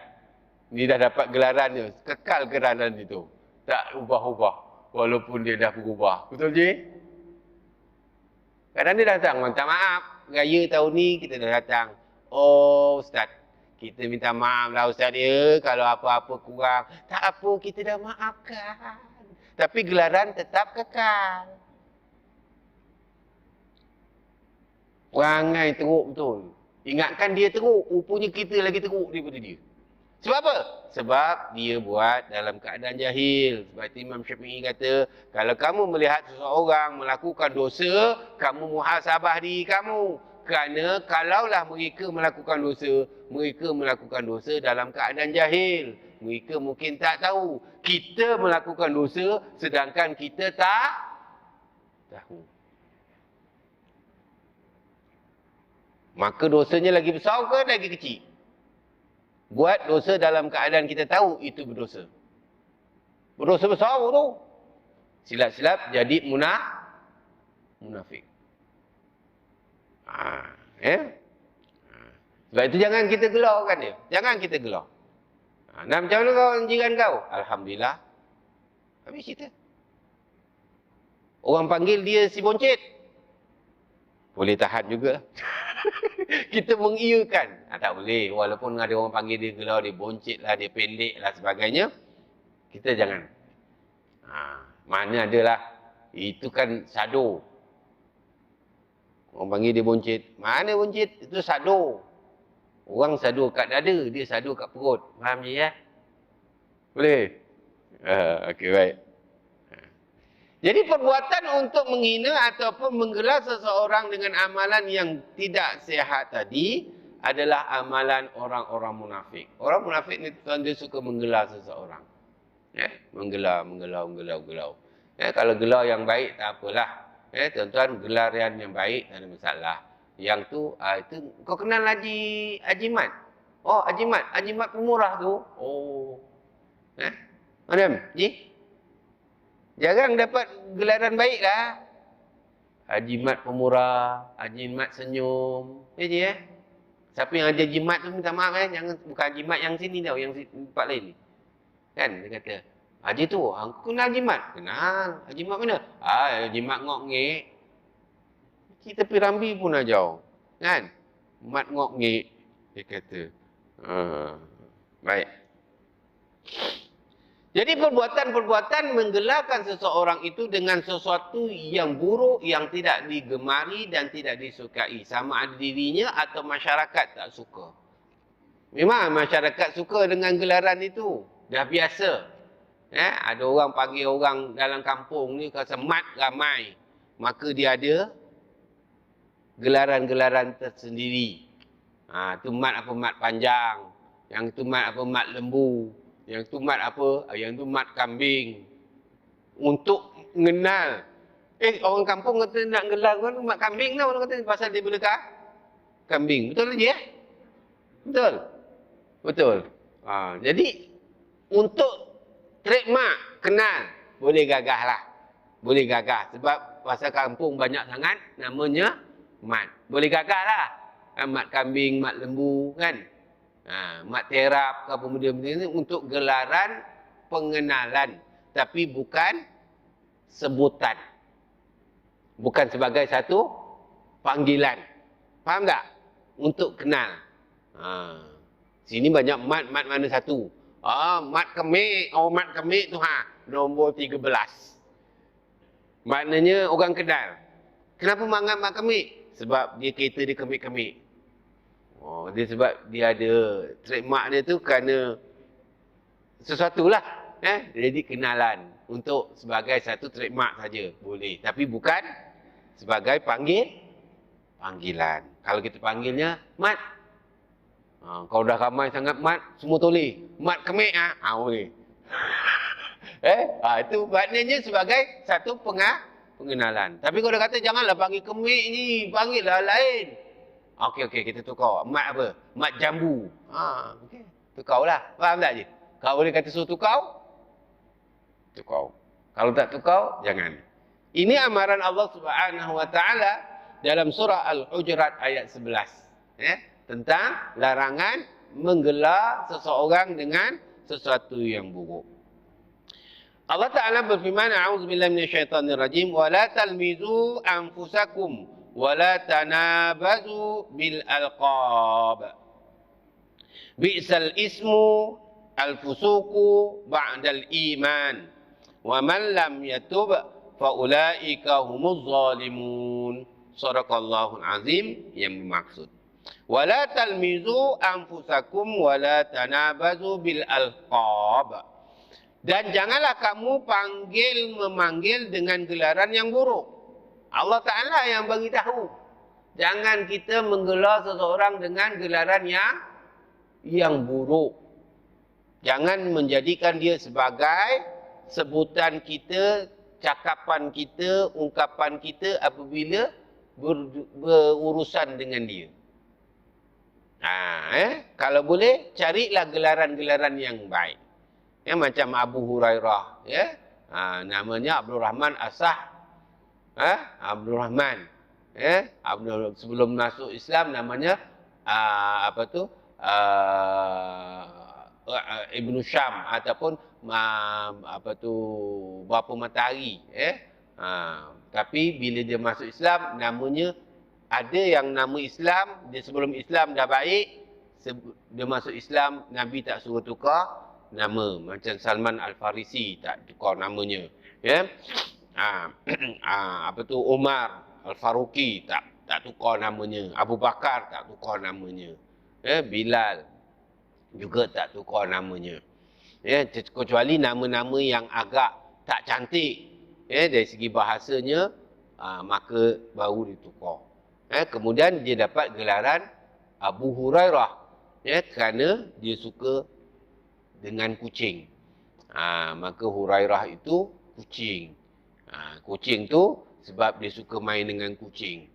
Speaker 1: Ni dah dapat gelaran dia. Kekal gelaran itu. Tak ubah-ubah. Walaupun dia dah berubah. Betul je? Kadang dia datang, minta maaf. Raya tahun ni kita dah datang. Oh Ustaz, kita minta maaf lah Ustaz dia. Kalau apa-apa kurang. Tak apa, kita dah maafkan. Tapi gelaran tetap kekal. Perangai teruk betul. Ingatkan dia teruk. Rupanya kita lagi teruk daripada dia. Sebab apa? Sebab dia buat dalam keadaan jahil. Sebab itu Imam Syafi'i kata, kalau kamu melihat seseorang melakukan dosa, kamu muhasabah diri kamu. Kerana kalaulah mereka melakukan dosa dalam keadaan jahil. Mereka mungkin tak tahu. Kita melakukan dosa sedangkan kita tak tahu. Maka dosanya lagi besar ke lagi kecil? Buat dosa dalam keadaan kita tahu itu berdosa. Berdosa besar tu. Silap-silap jadi munafik. Sebab itu jangan kita gelaukan dia. Jangan kita gelau. Nah, macam mana kau jiran kau? Alhamdulillah. Habis cerita. Orang panggil dia si boncet. Boleh tahan juga. Kita mengiyakan. Tak boleh. Walaupun ada orang panggil dia gelau, dia boncet lah, dia pendek lah sebagainya. Kita jangan. Mana adalah. Itu kan sado. Orang panggil dia boncet. Mana boncet? Itu sado. Orang sado kat dada, dia sado kat perut. Faham je ya? Boleh? Okey, baik. Jadi perbuatan untuk menghina ataupun menggelar seseorang dengan amalan yang tidak sihat tadi adalah amalan orang-orang munafik. Orang munafik ni tuan dia suka menggelar seseorang. Menggelar. Kalau gelar yang baik tak apalah. Tuan-tuan, gelarian yang baik tak ada masalah. Yang tu, itu kau kenal Haji Mat? Oh, Haji Mat pemurah tu. Oh. Madam, Ji? Jarang dapat gelaran baik lah. Haji Mat pemurah, Haji Mat senyum. Ji Siapa yang ada Haji Mat tu minta maaf Jangan, bukan Haji Mat yang sini tau, yang tempat lain ni. Kan dia kata, Haji tu, aku kenal Haji Mat. Kenal. Haji Mat mana? Haji Mat Ngok Ngek. Kita pergi Rambi pun ajau. Kan? Mat Ngok Ngek. Dia kata. Baik. Jadi perbuatan-perbuatan menggelarkan seseorang itu dengan sesuatu yang buruk, yang tidak digemari dan tidak disukai. Sama ada dirinya atau masyarakat tak suka. Memang masyarakat suka dengan gelaran itu. Dah biasa. Ada orang panggil orang dalam kampung ni kata mat ramai. Maka dia ada gelaran-gelaran tersendiri. Tu mat apa? Mat panjang. Yang tu mat apa? Mat lembu. Yang tu mat apa? Yang tu mat kambing. Untuk mengenal. Orang kampung kata nak gelar kan mat kambing tau. Orang kata pasal dia belakang kambing. Betul lagi Betul? Betul. Jadi untuk trademark, kenal, boleh gagah lah. Boleh gagah. Sebab pasal kampung banyak sangat, namanya mat. Boleh gagah lah. Mat kambing, mat lembu kan. Mat terap ke benda-benda ini untuk gelaran pengenalan. Tapi bukan sebutan. Bukan sebagai satu panggilan. Faham tak? Untuk kenal. Sini banyak mat mana satu? Mat kemik. Mat kemik tu nombor 13. Maknanya orang kenal. Kenapa mangat mat kemik? Sebab dia kereta dia kemik-kemik. Dia sebab dia ada trademark dia tu kerana sesuatu lah. Jadi kenalan. Untuk sebagai satu trademark saja boleh. Tapi bukan sebagai panggilan. Kalau kita panggilnya mat. Kalau dah ramai sangat mat, semua toleh. Mat kemik boleh. Itu maknanya sebagai satu pengenalan. Tapi kalau dia kata janganlah panggil kemik ni, panggillah lain. Okey, kita tukar. Mat apa? Mat jambu. Okey. Tukarlah. Faham tak je? Kalau boleh kata suruh tukar, tukar. Kalau tak tukar, jangan. Ini amaran Allah Subhanahu Wa Taala dalam surah Al-Hujurat ayat 11. Tentang larangan menggelar seseorang dengan sesuatu yang buruk. Allah Ta'ala berfirman, A'udzubillahi minasyaitanirrajim, wa la talmizu anfusakum wa la tanabazu bil alqab. Bi'sal ismu al-fusuku ba'dal iman. Wa man lam yatub fa ulaika humuz zalimun. Shadaqallahul azim yang bermaksud. Wala talmizu anfusakum wala tanabazu bil alqab. Dan janganlah kamu memanggil dengan gelaran yang buruk. Allah Ta'ala yang bagi tahu. Jangan kita menggelar seseorang dengan gelaran yang buruk. Jangan menjadikan dia sebagai sebutan kita, cakapan kita, ungkapan kita apabila berurusan dengan dia. Kalau boleh, carilah gelaran-gelaran yang baik. Macam Abu Hurairah. Namanya Abdul Rahman As-Sah. Abdul Rahman. Sebelum masuk Islam namanya Ibnu Syam ataupun Bapa Matahari. Tapi bila dia masuk Islam, namanya ada yang nama Islam, dia sebelum Islam dah baik, dia masuk Islam, Nabi tak suruh tukar nama. Macam Salman Al-Farisi tak tukar namanya. Umar Al-Faruqi tak tukar namanya. Abu Bakar tak tukar namanya. Bilal juga tak tukar namanya. Kecuali nama-nama yang agak tak cantik dari segi bahasanya, maka baru ditukar. Kemudian dia dapat gelaran Abu Hurairah kerana dia suka dengan kucing. Maka Hurairah itu kucing. Kucing tu sebab dia suka main dengan kucing.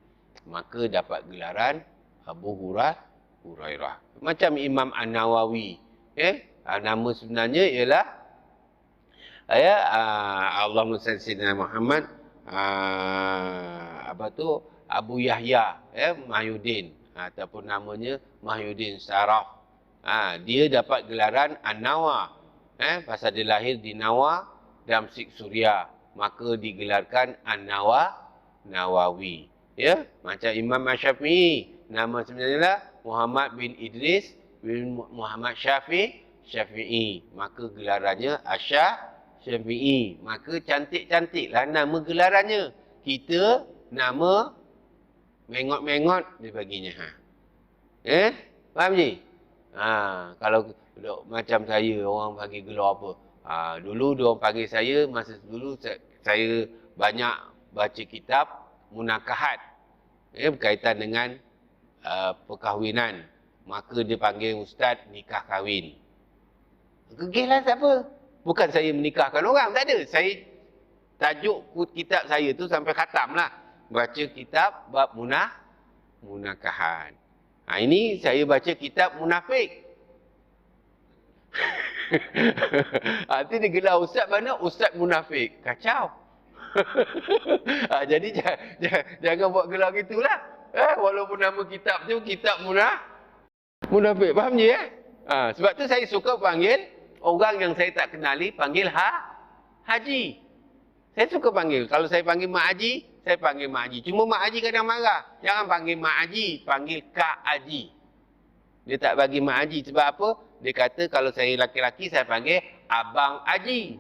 Speaker 1: Maka dapat gelaran Abu Hurairah. Macam Imam An-Nawawi. Nama sebenarnya ialah Allahumma salli sayyidina Muhammad Abu Yahya Mahyuddin ataupun namanya Mahyuddin Saraf. Dia dapat gelaran An-Nawa Pasal dia lahir di Nawa, Damsyik Suria, maka digelarkan Nawawi. Ya, macam Imam Syafi'i, nama sebenarnya Muhammad bin Idris bin Muhammad Syafi'i, maka gelarannya Syafi'i. Maka cantik-cantiklah nama gelarannya. Kita nama mengot-mengot dia baginya. Faham je? Kalau macam saya, orang panggil gelar apa? Dulu diorang panggil saya, masa dulu saya banyak baca kitab munakahat, berkaitan dengan perkahwinan. Maka dia panggil ustaz nikah kahwin. Kegilah tak apa. Bukan saya menikahkan orang, tak ada. Saya tajuk kitab saya tu sampai khatam lah. Baca kitab bab munakahan. Ini saya baca kitab munafik. Nanti dia gelar ustaz mana? Ustaz munafik. Kacau. Jadi jangan buat gelar gitulah. Walaupun nama kitab tu kitab munafik. Faham je sebab tu saya suka panggil orang yang saya tak kenali, panggil Haji. Saya suka panggil. Kalau saya panggil Mak Haji, saya panggil Mak Haji. Cuma Mak Haji kadang marah. Jangan panggil Mak Haji, panggil Kak Haji. Dia tak bagi Mak Haji. Sebab apa? Dia kata kalau saya laki-laki, saya panggil Abang Haji.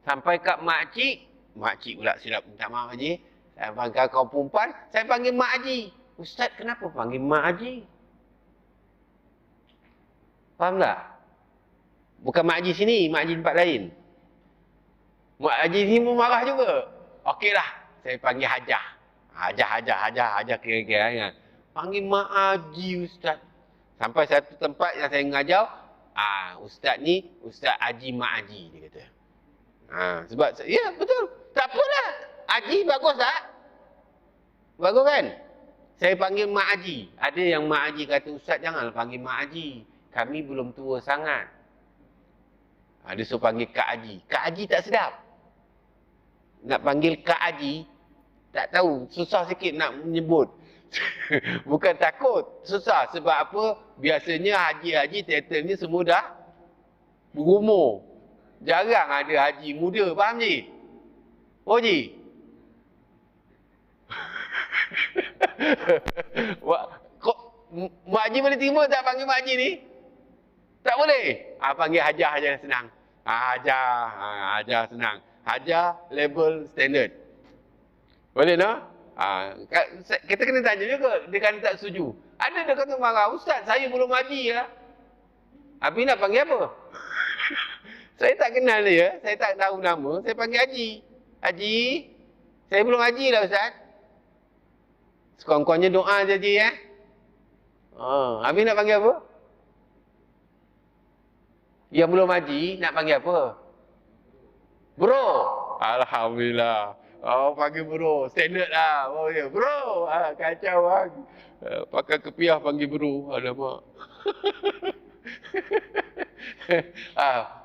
Speaker 1: Sampai kat Mak Cik. Mak Cik pula silap minta maaf Haji. Saya panggil kau perempuan, saya panggil Mak Haji. Ustaz kenapa panggil Mak Haji? Faham tak? Bukan Mak Haji sini, Mak Haji tempat lain. Mak Haji ni pun marah juga. Okeylah, saya panggil Hajah. Hajah kira-kira. Panggil Mak Haji Ustaz. Sampai satu tempat yang saya mengajar, Ustaz ni, Ustaz Haji Mak Haji, dia kata. Sebab, ya betul. Tak apalah. Haji bagus tak? Bagus kan? Saya panggil Mak Haji. Ada yang Mak Haji kata, Ustaz janganlah panggil Mak Haji. Kami belum tua sangat. Dia suruh panggil Kak Haji. Kak Haji tak sedap. Nak panggil Kak Haji, tak tahu. Susah sikit nak menyebut. Bukan takut. Susah. Sebab apa? Biasanya haji-haji title-nya semua dah berumur. Jarang ada haji muda. Faham je? Oh Ji? Mak Haji boleh terima tak panggil Mak Haji ni? Tak boleh? Panggil Hajah aja senang. Hajah senang. Hajah label standard. Boleh no? Kita kena tanya juga. Dia kan tak setuju. Ada dia kata marah. Ustaz, saya belum haji ya. Habis nak panggil apa? Saya tak kenal dia. Saya tak tahu nama. Saya panggil Haji. Haji, saya belum haji lah Ustaz. Sekurang-kurangnya doa je Haji ya. Habis nak panggil apa? Yang belum haji nak panggil apa? Bro. Alhamdulillah. Panggil bro. Standard lah. Ya. Bro. Kacau bang. Pakai kepiah panggil bro. Alamak.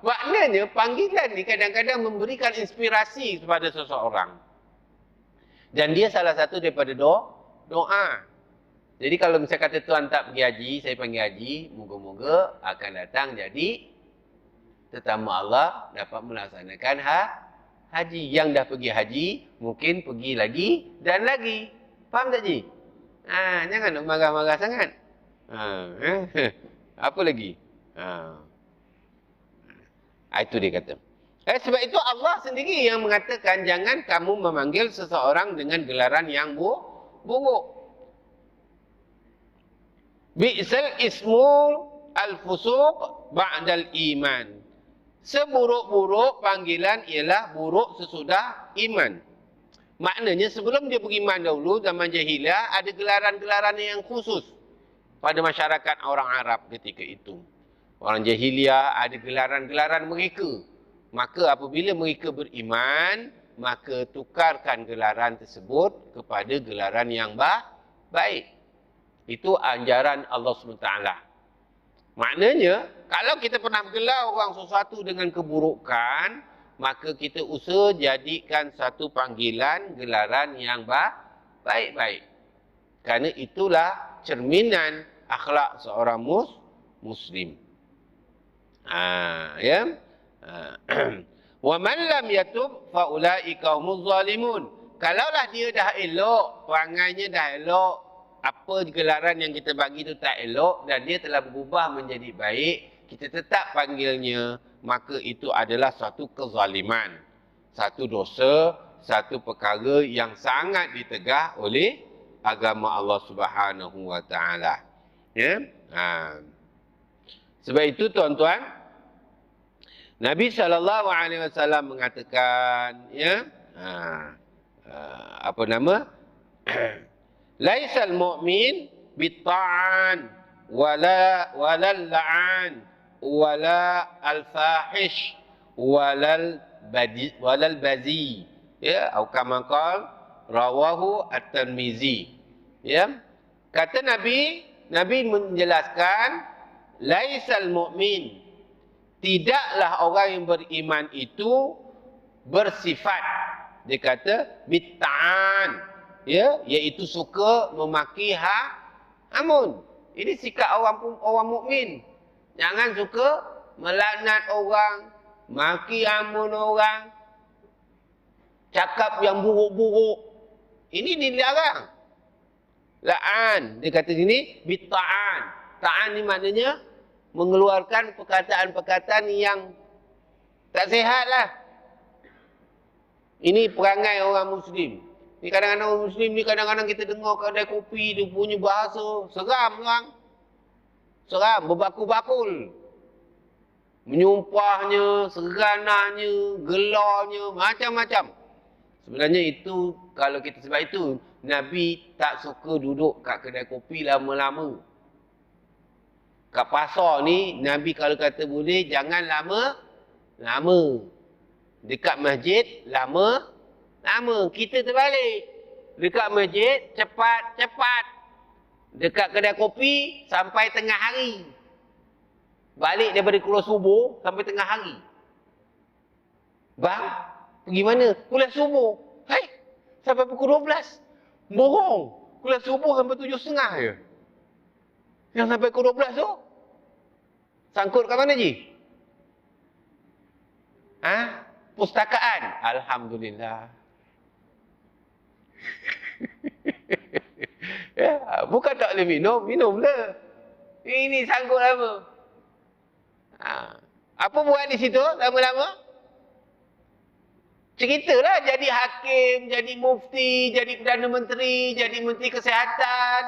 Speaker 1: Maknanya panggilan ni kadang-kadang memberikan inspirasi kepada seseorang. Dan dia salah satu daripada doa. Jadi kalau misalnya kata tuan tak pergi haji, saya panggil haji, moga-moga akan datang jadi tetamu Allah dapat melaksanakan haji. Yang dah pergi haji, mungkin pergi lagi dan lagi. Faham tak Ji? Jangan nak marah-marah sangat. Apa lagi? Itu dia kata. Sebab itu Allah sendiri yang mengatakan jangan kamu memanggil seseorang dengan gelaran yang buruk. Bi'sal ismul al-fusuq ba'dal iman. Seburuk-buruk panggilan ialah buruk sesudah iman. Maknanya sebelum dia beriman dahulu, zaman jahiliyah, ada gelaran-gelaran yang khusus pada masyarakat orang Arab ketika itu. Orang jahiliyah ada gelaran-gelaran mereka. Maka apabila mereka beriman, maka tukarkan gelaran tersebut kepada gelaran yang baik. Itu ajaran Allah SWT. Maknanya, kalau kita pernah gelar orang sesuatu dengan keburukan, maka kita usaha jadikan satu panggilan, gelaran yang baik-baik. Kerana itulah cerminan akhlak seorang Muslim. Wa man lam yatub fa ulaika humuz zalimun. Kalaulah dia dah elok, perangainya dah elok, apa gelaran yang kita bagi itu tak elok dan dia telah berubah menjadi baik, kita tetap panggilnya, maka itu adalah satu kezaliman, satu dosa, satu perkara yang sangat ditegah oleh agama Allah Subhanahu wa taala. Ya? Sebab itu tuan-tuan, Nabi SAW mengatakan, ya, apa nama? Laisal mu'min bitta'an walal la'an wala al-fahish walal bazi, ya, atau kama qala rawahu at-Tirmizi. Ya, kata Nabi menjelaskan, laisal mu'min, tidaklah orang yang beriman itu bersifat, dia kata bitta'an, ya, iaitu suka memaki hamun. Ini sikap orang mukmin. Jangan suka melaknat orang, maki hamun orang, cakap yang buruk-buruk. Ini dilarang. La'an, dia kata sini bitta'an. Ta'an ni maknanya mengeluarkan perkataan-perkataan yang tak sihat lah. Ini perangai orang Muslim. Ni kadang-kadang orang Muslim ni kadang-kadang kita dengar kedai kopi dia punya bahasa seram orang. Seram, berbakul-bakul. Menyumpahnya, seranahnya, gelarnya, macam-macam. Sebenarnya itu, kalau kita sebab itu, Nabi tak suka duduk kat kedai kopi lama-lama. Kat pasar ni, Nabi kalau kata boleh, jangan lama-lama. Dekat masjid, lama-lama. Kita terbalik. Dekat masjid, cepat-cepat. Dekat kedai kopi, sampai tengah hari. Balik daripada keluar subuh, sampai tengah hari. Bang, pergi mana? Kuliah subuh. Hai, sampai pukul 12. Bohong. Kuliah subuh sampai 7.30 je. Yang sampai pukul 12 tu, sangkut kat mana, Ji? Pustakaan. Alhamdulillah. Ya, bukan tak boleh minumlah. Ini sangkut lama. Apa buat di situ lama-lama? Ceritalah jadi hakim, jadi mufti, jadi Perdana Menteri, jadi Menteri Kesihatan.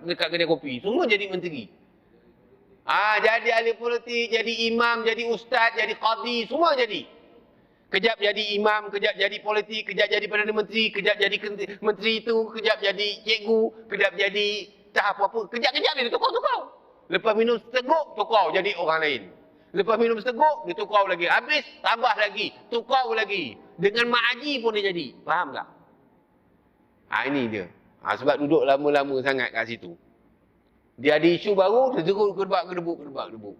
Speaker 1: Dekat kedai kopi. Semua jadi menteri. Jadi ahli politik, jadi imam, jadi ustaz, jadi qadi, semua jadi. Kejap jadi imam, kejap jadi politik, kejap jadi Perdana Menteri, kejap jadi menteri itu, kejap jadi cikgu, kejap jadi tak apa-apa. Kejap-kejap dia tukar-tukar. Lepas minum seteguk, tukar jadi orang lain. Lepas minum seteguk, dia tukar lagi. Habis, tambah lagi, tukar lagi. Dengan Mak Haji pun dia jadi. Faham tak? Ini dia. Sebab duduk lama-lama sangat kat situ. Dia ada isu baru, dia terus kedebuk.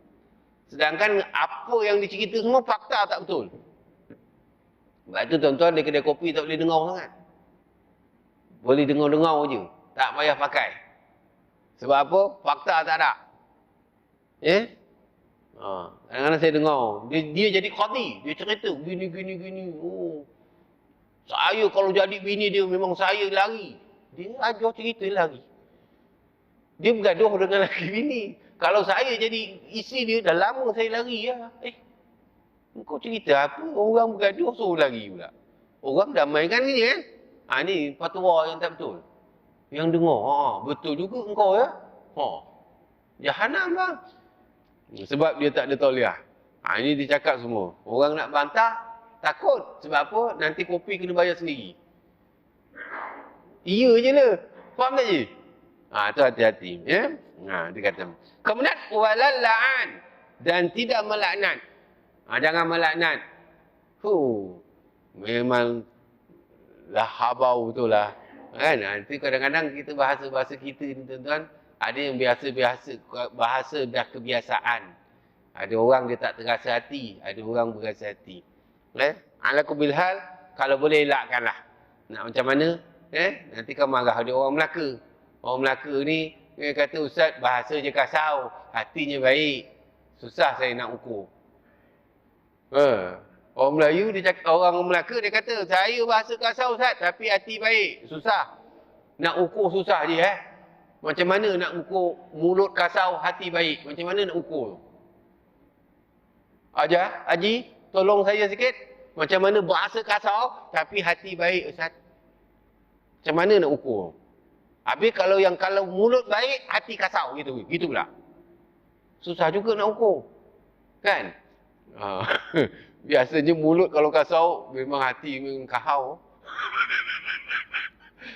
Speaker 1: Sedangkan apa yang dicerita semua fakta tak betul. Sebab itu tuan-tuan, di kedai kopi tak boleh dengar sangat. Boleh dengar-dengar je. Tak payah pakai. Sebab apa? Fakta tak ada. Kadang-kadang saya dengar. Dia jadi qadi. Dia cerita. Gini. Saya kalau jadi bini dia, memang saya lari. Dia ajar cerita lari. Dia bergaduh dengan lelaki bini. Kalau saya jadi isteri dia, dah lama saya lari lah. Kau cerita apa? Orang bergaduh suruh lari pula. Orang damai kan ni kan? Ni fatwa yang tak betul. Yang dengar, betul juga engkau ya? Jahanam bang. Sebab dia tak ada tauliah. Ini dia cakap semua. Orang nak bantah, takut. Sebab apa? Nanti kopi kena bayar sendiri. Iya je lah. Faham tak je? Itu hati-hati. Ya? Dia kata. Kemudian, walal la'an. Dan tidak melaknat. Jangan melaknat. Memang lahabau betul lah. Kan? Nanti kadang-kadang kita bahasa-bahasa kita ni tuan-tuan, ada yang bahasa dah kebiasaan. Ada orang dia tak terasa hati, ada orang berasa hati. Ala kubilhal, kalau boleh elakkanlah. Nak macam mana? Nanti kau marah. Ada orang Melaka. Orang Melaka ni, dia kata, Ustaz, bahasa je kasar, hatinya baik. Susah saya nak ukur. Orang Melayu, orang Melaka dia kata, saya bahasa kasar Ustaz, tapi hati baik. Susah. Nak ukur susah je Macam mana nak ukur mulut kasar, hati baik? Macam mana nak ukur? Ajar, Haji, tolong saya sikit. Macam mana bahasa kasar, tapi hati baik Ustaz? Macam mana nak ukur? Habis kalau mulut baik, hati kasar gitu pula. Susah juga nak ukur. Kan? Biasanya mulut kalau kasar, memang hati memang kahau.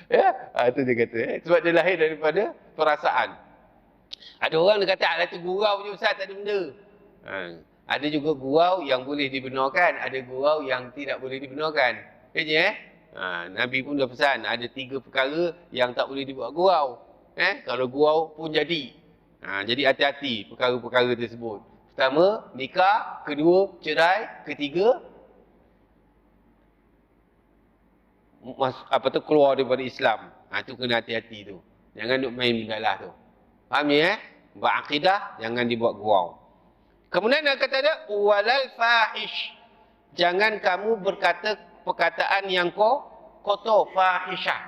Speaker 1: Itu dia kata. Sebab dia lahir daripada perasaan. Ada orang dia kata, tu gurau je Ustaz, tak ada benda. Ada juga gurau yang boleh dibenarkan, ada gurau yang tidak boleh dibenarkan. Nabi pun dah pesan, ada 3 perkara yang tak boleh dibuat gurau. Kalau gurau pun jadi. Jadi hati-hati perkara-perkara tersebut. Pertama, nikah. Kedua, cerai. Ketiga, keluar daripada Islam. Itu kena hati-hati tu. Jangan duk main mengalah tu. Faham ni Buat akidah, jangan dibuat gurau. Kemudian dia kata dia, walal fahish. Jangan kamu berkata perkataan yang kotor, fahisyah.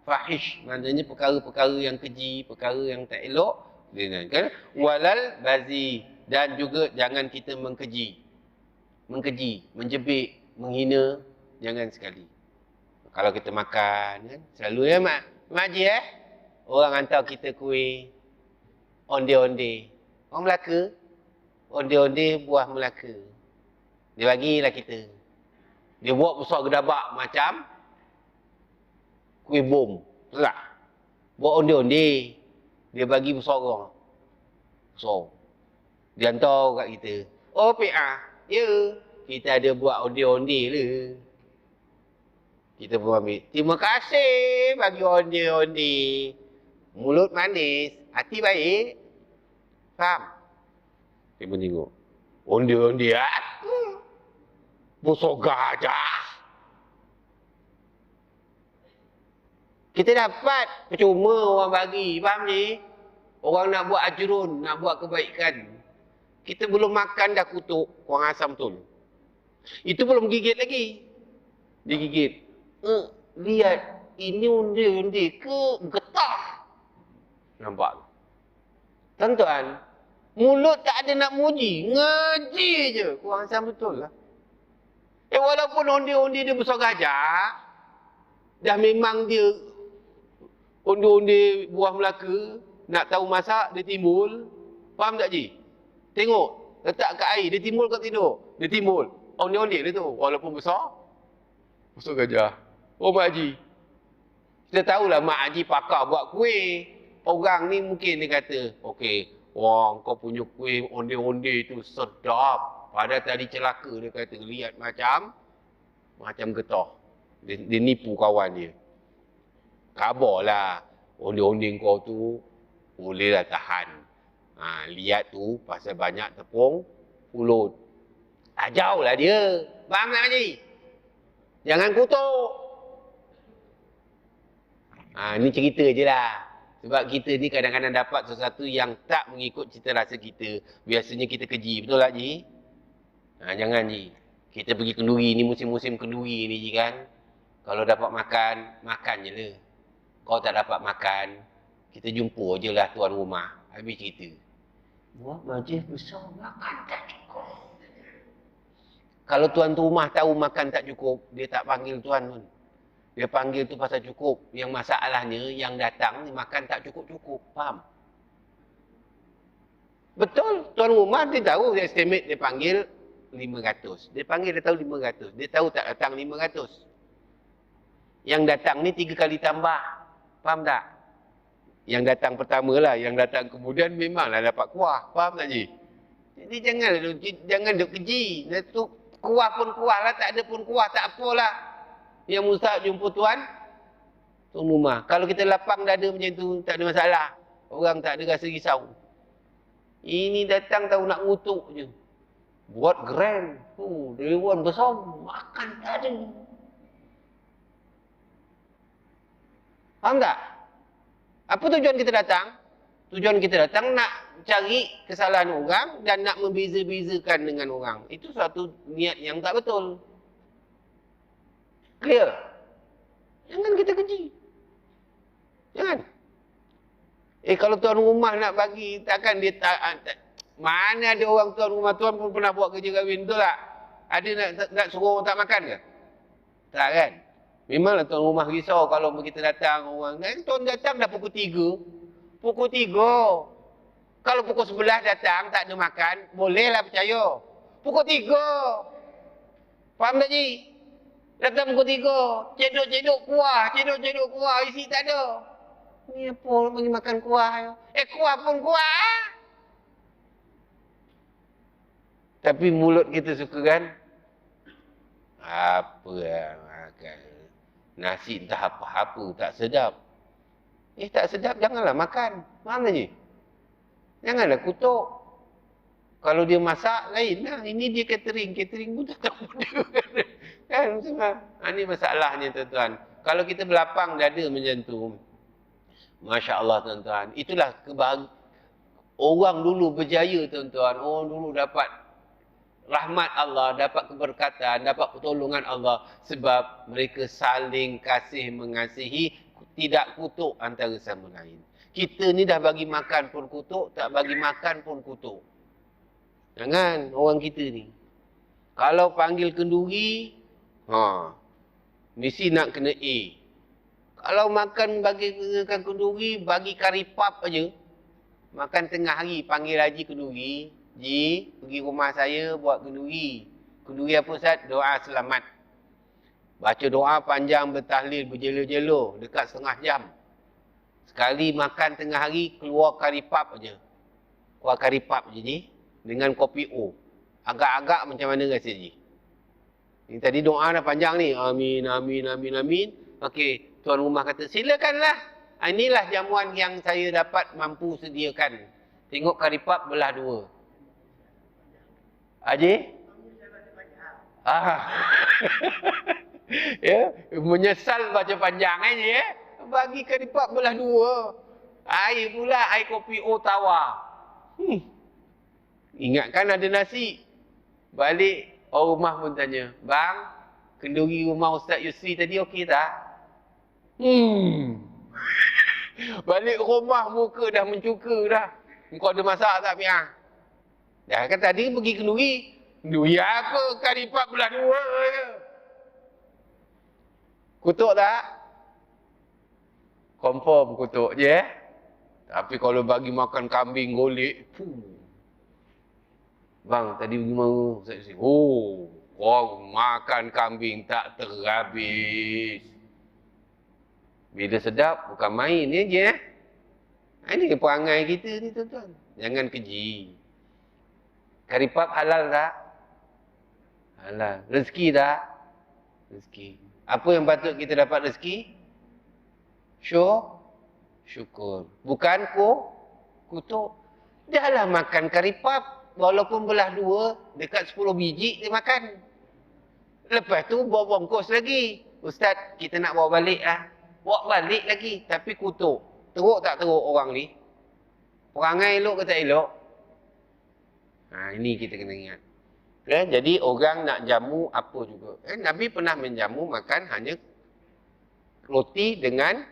Speaker 1: Fahish, maknanya perkara-perkara yang keji, perkara yang tak elok. Kan? Walal bazi. Dan juga jangan kita mengkeji, menjebik, menghina, jangan sekali. Kalau kita makan, kan? Selalu Mak Haji orang hantar kita kuih, onde-onde. Orang Melaka, onde-onde buah Melaka. Dia bagilah kita. Dia buat besar gedabak macam kuih bom. Betul tak? Buat onde-onde. Dia bagi besar orang. Besar. Dia hantar kat kita. Oh, PA. Ya. Kita ada buat onde-onde lah. Kita pun ambil. Terima kasih bagi onde-onde. Mulut manis. Hati baik. Faham? Dia pun tengok. Onde-onde besar gajah. Kita dapat. Percuma orang bagi. Faham ni? Orang nak buat ajrun. Nak buat kebaikan. Kita belum makan dah kutuk. Kurang asam betul. Itu belum gigit lagi. Dia gigit. Lihat. Ini onde-onde ke getah. Nampak? Tuan-tuan. Mulut tak ada nak muji. Ngaji je. Kurang asam betul lah. Walaupun onde-onde dia besar gajah. Dah memang dia onde-onde buah Melaka. Nak tahu masak, dia timbul. Faham tak Ji? Tengok, letak kat air, dia timbul kat tidur. Dia timbul. Onde-onde dia tu, walaupun besar. Besar gajah. Oh Mak Haji. Kita tahulah Mak Haji pakar buat kuih. Orang ni mungkin dia kata, okey, wah kau punya kuih onde-onde tu sedap. Padahal tadi celaka dia kata, lihat macam getah. Dia nipu kawan dia. Kabarlah, onde-onde kau tu bolehlah tahan. Lihat tu pasal banyak tepung pulut. Ajaulah dia. Faham tak Haji? Jangan kutuk. Ni cerita je lah. Sebab kita ni kadang-kadang dapat sesuatu yang tak mengikut cita rasa kita. Biasanya kita keji. Betul tak Ji? Jangan Ji. Kita pergi kenduri ni, musim-musim kenduri ni Ji kan. Kalau dapat makan, makan je lah. Kalau tak dapat makan, kita jumpa je lah tuan rumah. Habis cerita. Buat majlis besar, makan tak cukup. Kalau tuan rumah tahu makan tak cukup, dia tak panggil tuan pun. Dia panggil tu pasal cukup. Yang masalahnya, yang datang ni makan tak cukup-cukup. Faham? Betul. Tuan rumah dia tahu, dia estimate dia panggil 500. Dia panggil dia tahu 500. Dia tahu tak datang 500. Yang datang ni 3 kali tambah. Faham tak? Yang datang pertama lah, yang datang kemudian memanglah dapat kuah. Faham tak Ji? Jadi jangan duk keji. Tu kuah pun kuah lah, tak ada pun kuah, tak apalah. Yang mustahak jumpa tuan rumah. Kalau kita lapang dada macam tu, tak ada masalah. Orang tak ada rasa risau. Ini datang tahu nak ngutuk je. Buat grand. Dewan besar, makan tak ada. Faham tak? Apa tujuan kita datang? Tujuan kita datang nak cari kesalahan orang dan nak membeza-bezakan dengan orang. Itu suatu niat yang tak betul. Clear? Jangan kita keji. Jangan. Kalau tuan rumah nak bagi, takkan dia mana ada orang tuan rumah tuan pun pernah buat kerja kahwin, betul tak? Ada nak suruh orang tak makan ke? Tak kan? Memanglah tuan rumah risau kalau kita datang orang. Tuan datang dah pukul 3. Pukul 3. Kalau pukul 11 datang tak ada makan, bolehlah percaya. Pukul 3. Faham tak Ji? Datang pukul 3. Cedok-cedok kuah. Cedok-cedok kuah. Isi tak ada. Ni apa bagi makan kuah? Kuah pun kuah. Tapi mulut kita suka kan? Apa yang makan? Nasi entah apa-apa, tak sedap. Tak sedap, janganlah makan. Faham tak je? Janganlah kutuk. Kalau dia masak, lain lah. Ini dia catering. Catering pun tak tahu dia. Kan? Ini masalahnya tuan-tuan. Kalau kita berlapang dada macam tu, Masya Allah tuan-tuan. Itulah kebahagiaan. Orang dulu berjaya tuan-tuan. Orang dulu dapat rahmat Allah, dapat keberkatan, dapat pertolongan Allah. Sebab mereka saling kasih mengasihi, tidak kutuk antara sama lain. Kita ni dah bagi makan pun kutuk, tak bagi makan pun kutuk. Jangan orang kita ni. Kalau panggil kenduri, mesti nak kena A. Kalau makan bagi kenduri, bagi kari pap aja. Makan tengah hari, panggil Haji kenduri. Ji, pergi rumah saya buat kenduri. Kenduri apa Ustaz? Doa selamat. Baca doa panjang, bertahlil, berjelo-jelo. Dekat setengah jam. Sekali makan tengah hari, keluar kari pap aja. Keluar kari pap je ni. Dengan kopi O. Agak-agak macam mana rasa Ji? Ini tadi doa dah panjang ni. Amin, amin, amin, amin. Okey, tuan rumah kata, silakanlah. Inilah jamuan yang saya dapat mampu sediakan. Tengok kari pap belah 2. Haji? Ya, menyesal baca panjang aja ya. Bagi kari pap belah 2. Air pula, air kopi O tawar. Ingatkan ada nasi. Balik, orang rumah pun tanya, bang, kenduri rumah Ustaz Yusri tadi okey tak? Balik rumah muka dah mencuka dah. Kau ada masak tak Piang? Dah kan tadi pergi kenduri. Kenduri apa? Kari pap belah 2 je. Kutuk tak? Confirm kutuk je. Tapi kalau bagi makan kambing golek, bang, tadi pergi mana? Kau makan kambing tak terhabis. Bila sedap, bukan main je. Ini perangai kita ni tuan-tuan. Jangan keji. Kari pap halal tak? Halal. Rezeki tak? Rezeki. Apa yang patut kita dapat rezeki? Syukur. Bukan kutuk. Dahlah makan kari pap. Walaupun belah 2, dekat 10 biji dia makan. Lepas tu bawa bongkos lagi. Ustaz, kita nak bawa balik lah. Bawa balik lagi. Tapi kutuk. Teruk tak teruk orang ni? Perangai elok ke tak elok? Ini kita kena ingat. Jadi orang nak jamu apa juga. Nabi pernah menjamu makan hanya roti dengan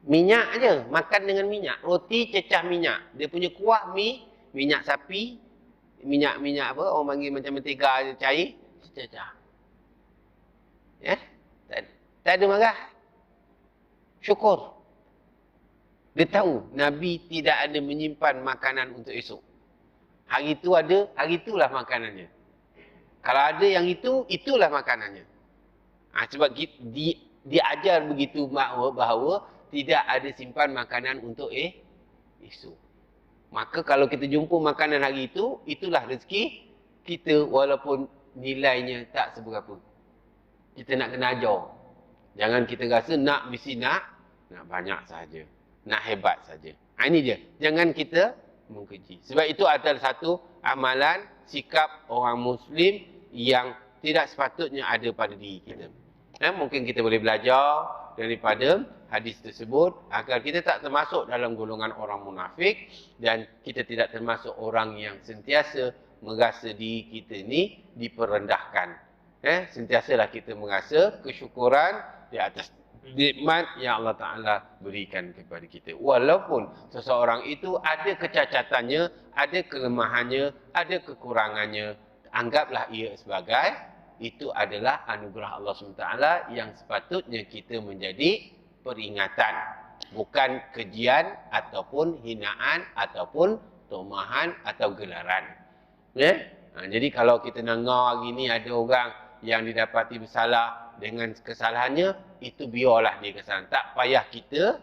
Speaker 1: minyak aja. Makan dengan minyak. Roti cecah minyak. Dia punya kuah minyak sapi. Minyak apa? Orang panggil macam mentega cair. Cecah. Ya? Tak ada marah. Syukur. Dia tahu Nabi tidak ada menyimpan makanan untuk esok. Hari itu ada, hari itulah makanannya. Kalau ada yang itu, itulah makanannya. Sebab dia ajar begitu bahawa tidak ada simpan makanan untuk esok. Maka kalau kita jumpa makanan hari itu, itulah rezeki kita walaupun nilainya tak seberapa. Kita nak kena ajar. Jangan kita rasa mesti nak banyak saja. Nak hebat saja. Ini dia. Jangan kita mengkeji. Sebab itu adalah satu amalan sikap orang Muslim yang tidak sepatutnya ada pada diri kita. Mungkin kita boleh belajar daripada hadis tersebut agar kita tak termasuk dalam golongan orang munafik dan kita tidak termasuk orang yang sentiasa merasa diri kita ni diperendahkan. Sentiasalah kita merasa kesyukuran di atas nikmat yang Allah Ta'ala berikan kepada kita. Walaupun seseorang itu ada kecacatannya, ada kelemahannya, ada kekurangannya, anggaplah ia sebagai itu adalah anugerah Allah SWT yang sepatutnya kita menjadi peringatan. Bukan kejian ataupun hinaan ataupun tomahan atau gelaran. Jadi kalau kita dengar hari ni ada orang yang didapati bersalah dengan kesalahannya, itu biarlah dia kesalahan. Tak payah kita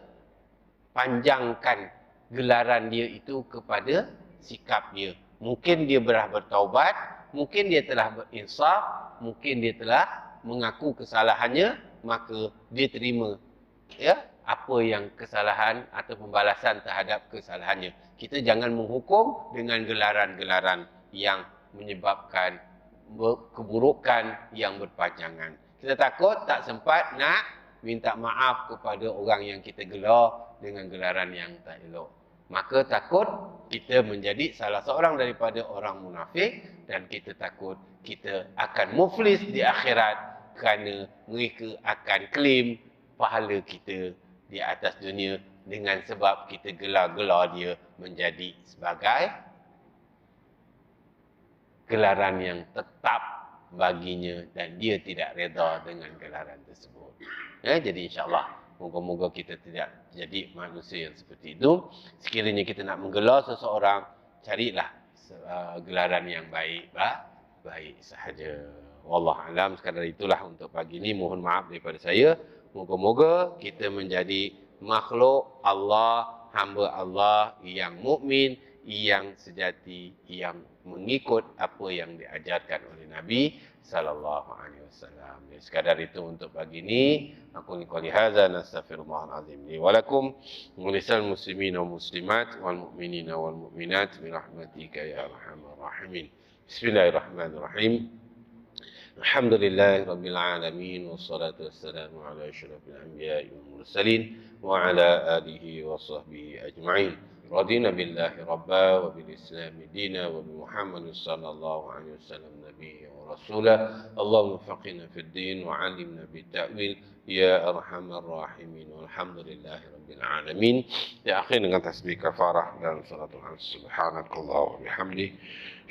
Speaker 1: panjangkan gelaran dia itu kepada sikap dia. Mungkin dia telah bertaubat, mungkin dia telah berinsaf, mungkin dia telah mengaku kesalahannya, maka dia terima apa yang kesalahan atau pembalasan terhadap kesalahannya. Kita jangan menghukum dengan gelaran-gelaran yang menyebabkan keburukan yang berpanjangan. Kita takut tak sempat nak minta maaf kepada orang yang kita gelar dengan gelaran yang tak elok. Maka takut kita menjadi salah seorang daripada orang munafik dan kita takut kita akan muflis di akhirat kerana mereka akan claim pahala kita di atas dunia dengan sebab kita gelar-gelar dia menjadi sebagai gelaran yang tetap baginya dan dia tidak reda dengan gelaran tersebut. Jadi insyaAllah, moga-moga kita tidak jadi manusia yang seperti itu. Sekiranya kita nak menggelar seseorang, carilah gelaran yang baik, baik sahaja. Wallah alam, sekadar itulah untuk pagi ini. Mohon maaf daripada saya. Moga-moga kita menjadi makhluk Allah, hamba Allah yang mukmin, yang sejati, yang mengikut apa yang diajarkan oleh Nabi sallallahu alaihi wasallam. Sekadar itu untuk pagi ini. Aku qouli hadza nastaghfirullahal azim li wa lakum wa lisal muslimin wal muslimat wal mu'minin wal mu'minat bi rahmatika ya arhamar rahimin. Bismillahirrahmanirrahim. Alhamdulillahi rabbil alamin wassalatu wassalamu ala asyrafil anbiya'i wal mursalin wa ala alihi wa sahbihi ajma'in. رضينا بالله ربا وبالإسلام دينا وبمحمد صلى الله عليه وسلم نبيه ورسوله. اللهم فقنا في الدين وعلمنا بالتأويل يا أرحم الراحمين والحمد لله رب العالمين. يا أخي dengan tasbih kafarah dan salatul subhanak Allah wa bihamdi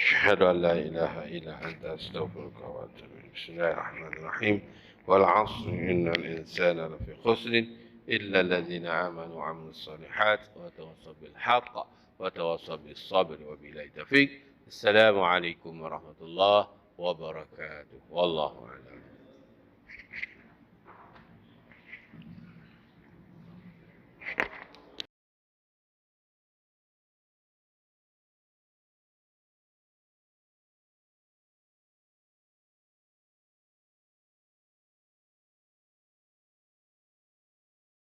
Speaker 1: asyhadu an la ilaha illa anta astaghfiruka wa atubu ilaik. Bismillahirrahmanirrahim. Wal 'asri innal insana lafi khusr إلا الذين آمنوا وعملوا الصالحات وتواصوا بالحق وتواصوا بالصبر وبالله التوفيق. السلام عليكم ورحمة الله وبركاته والله أعلم.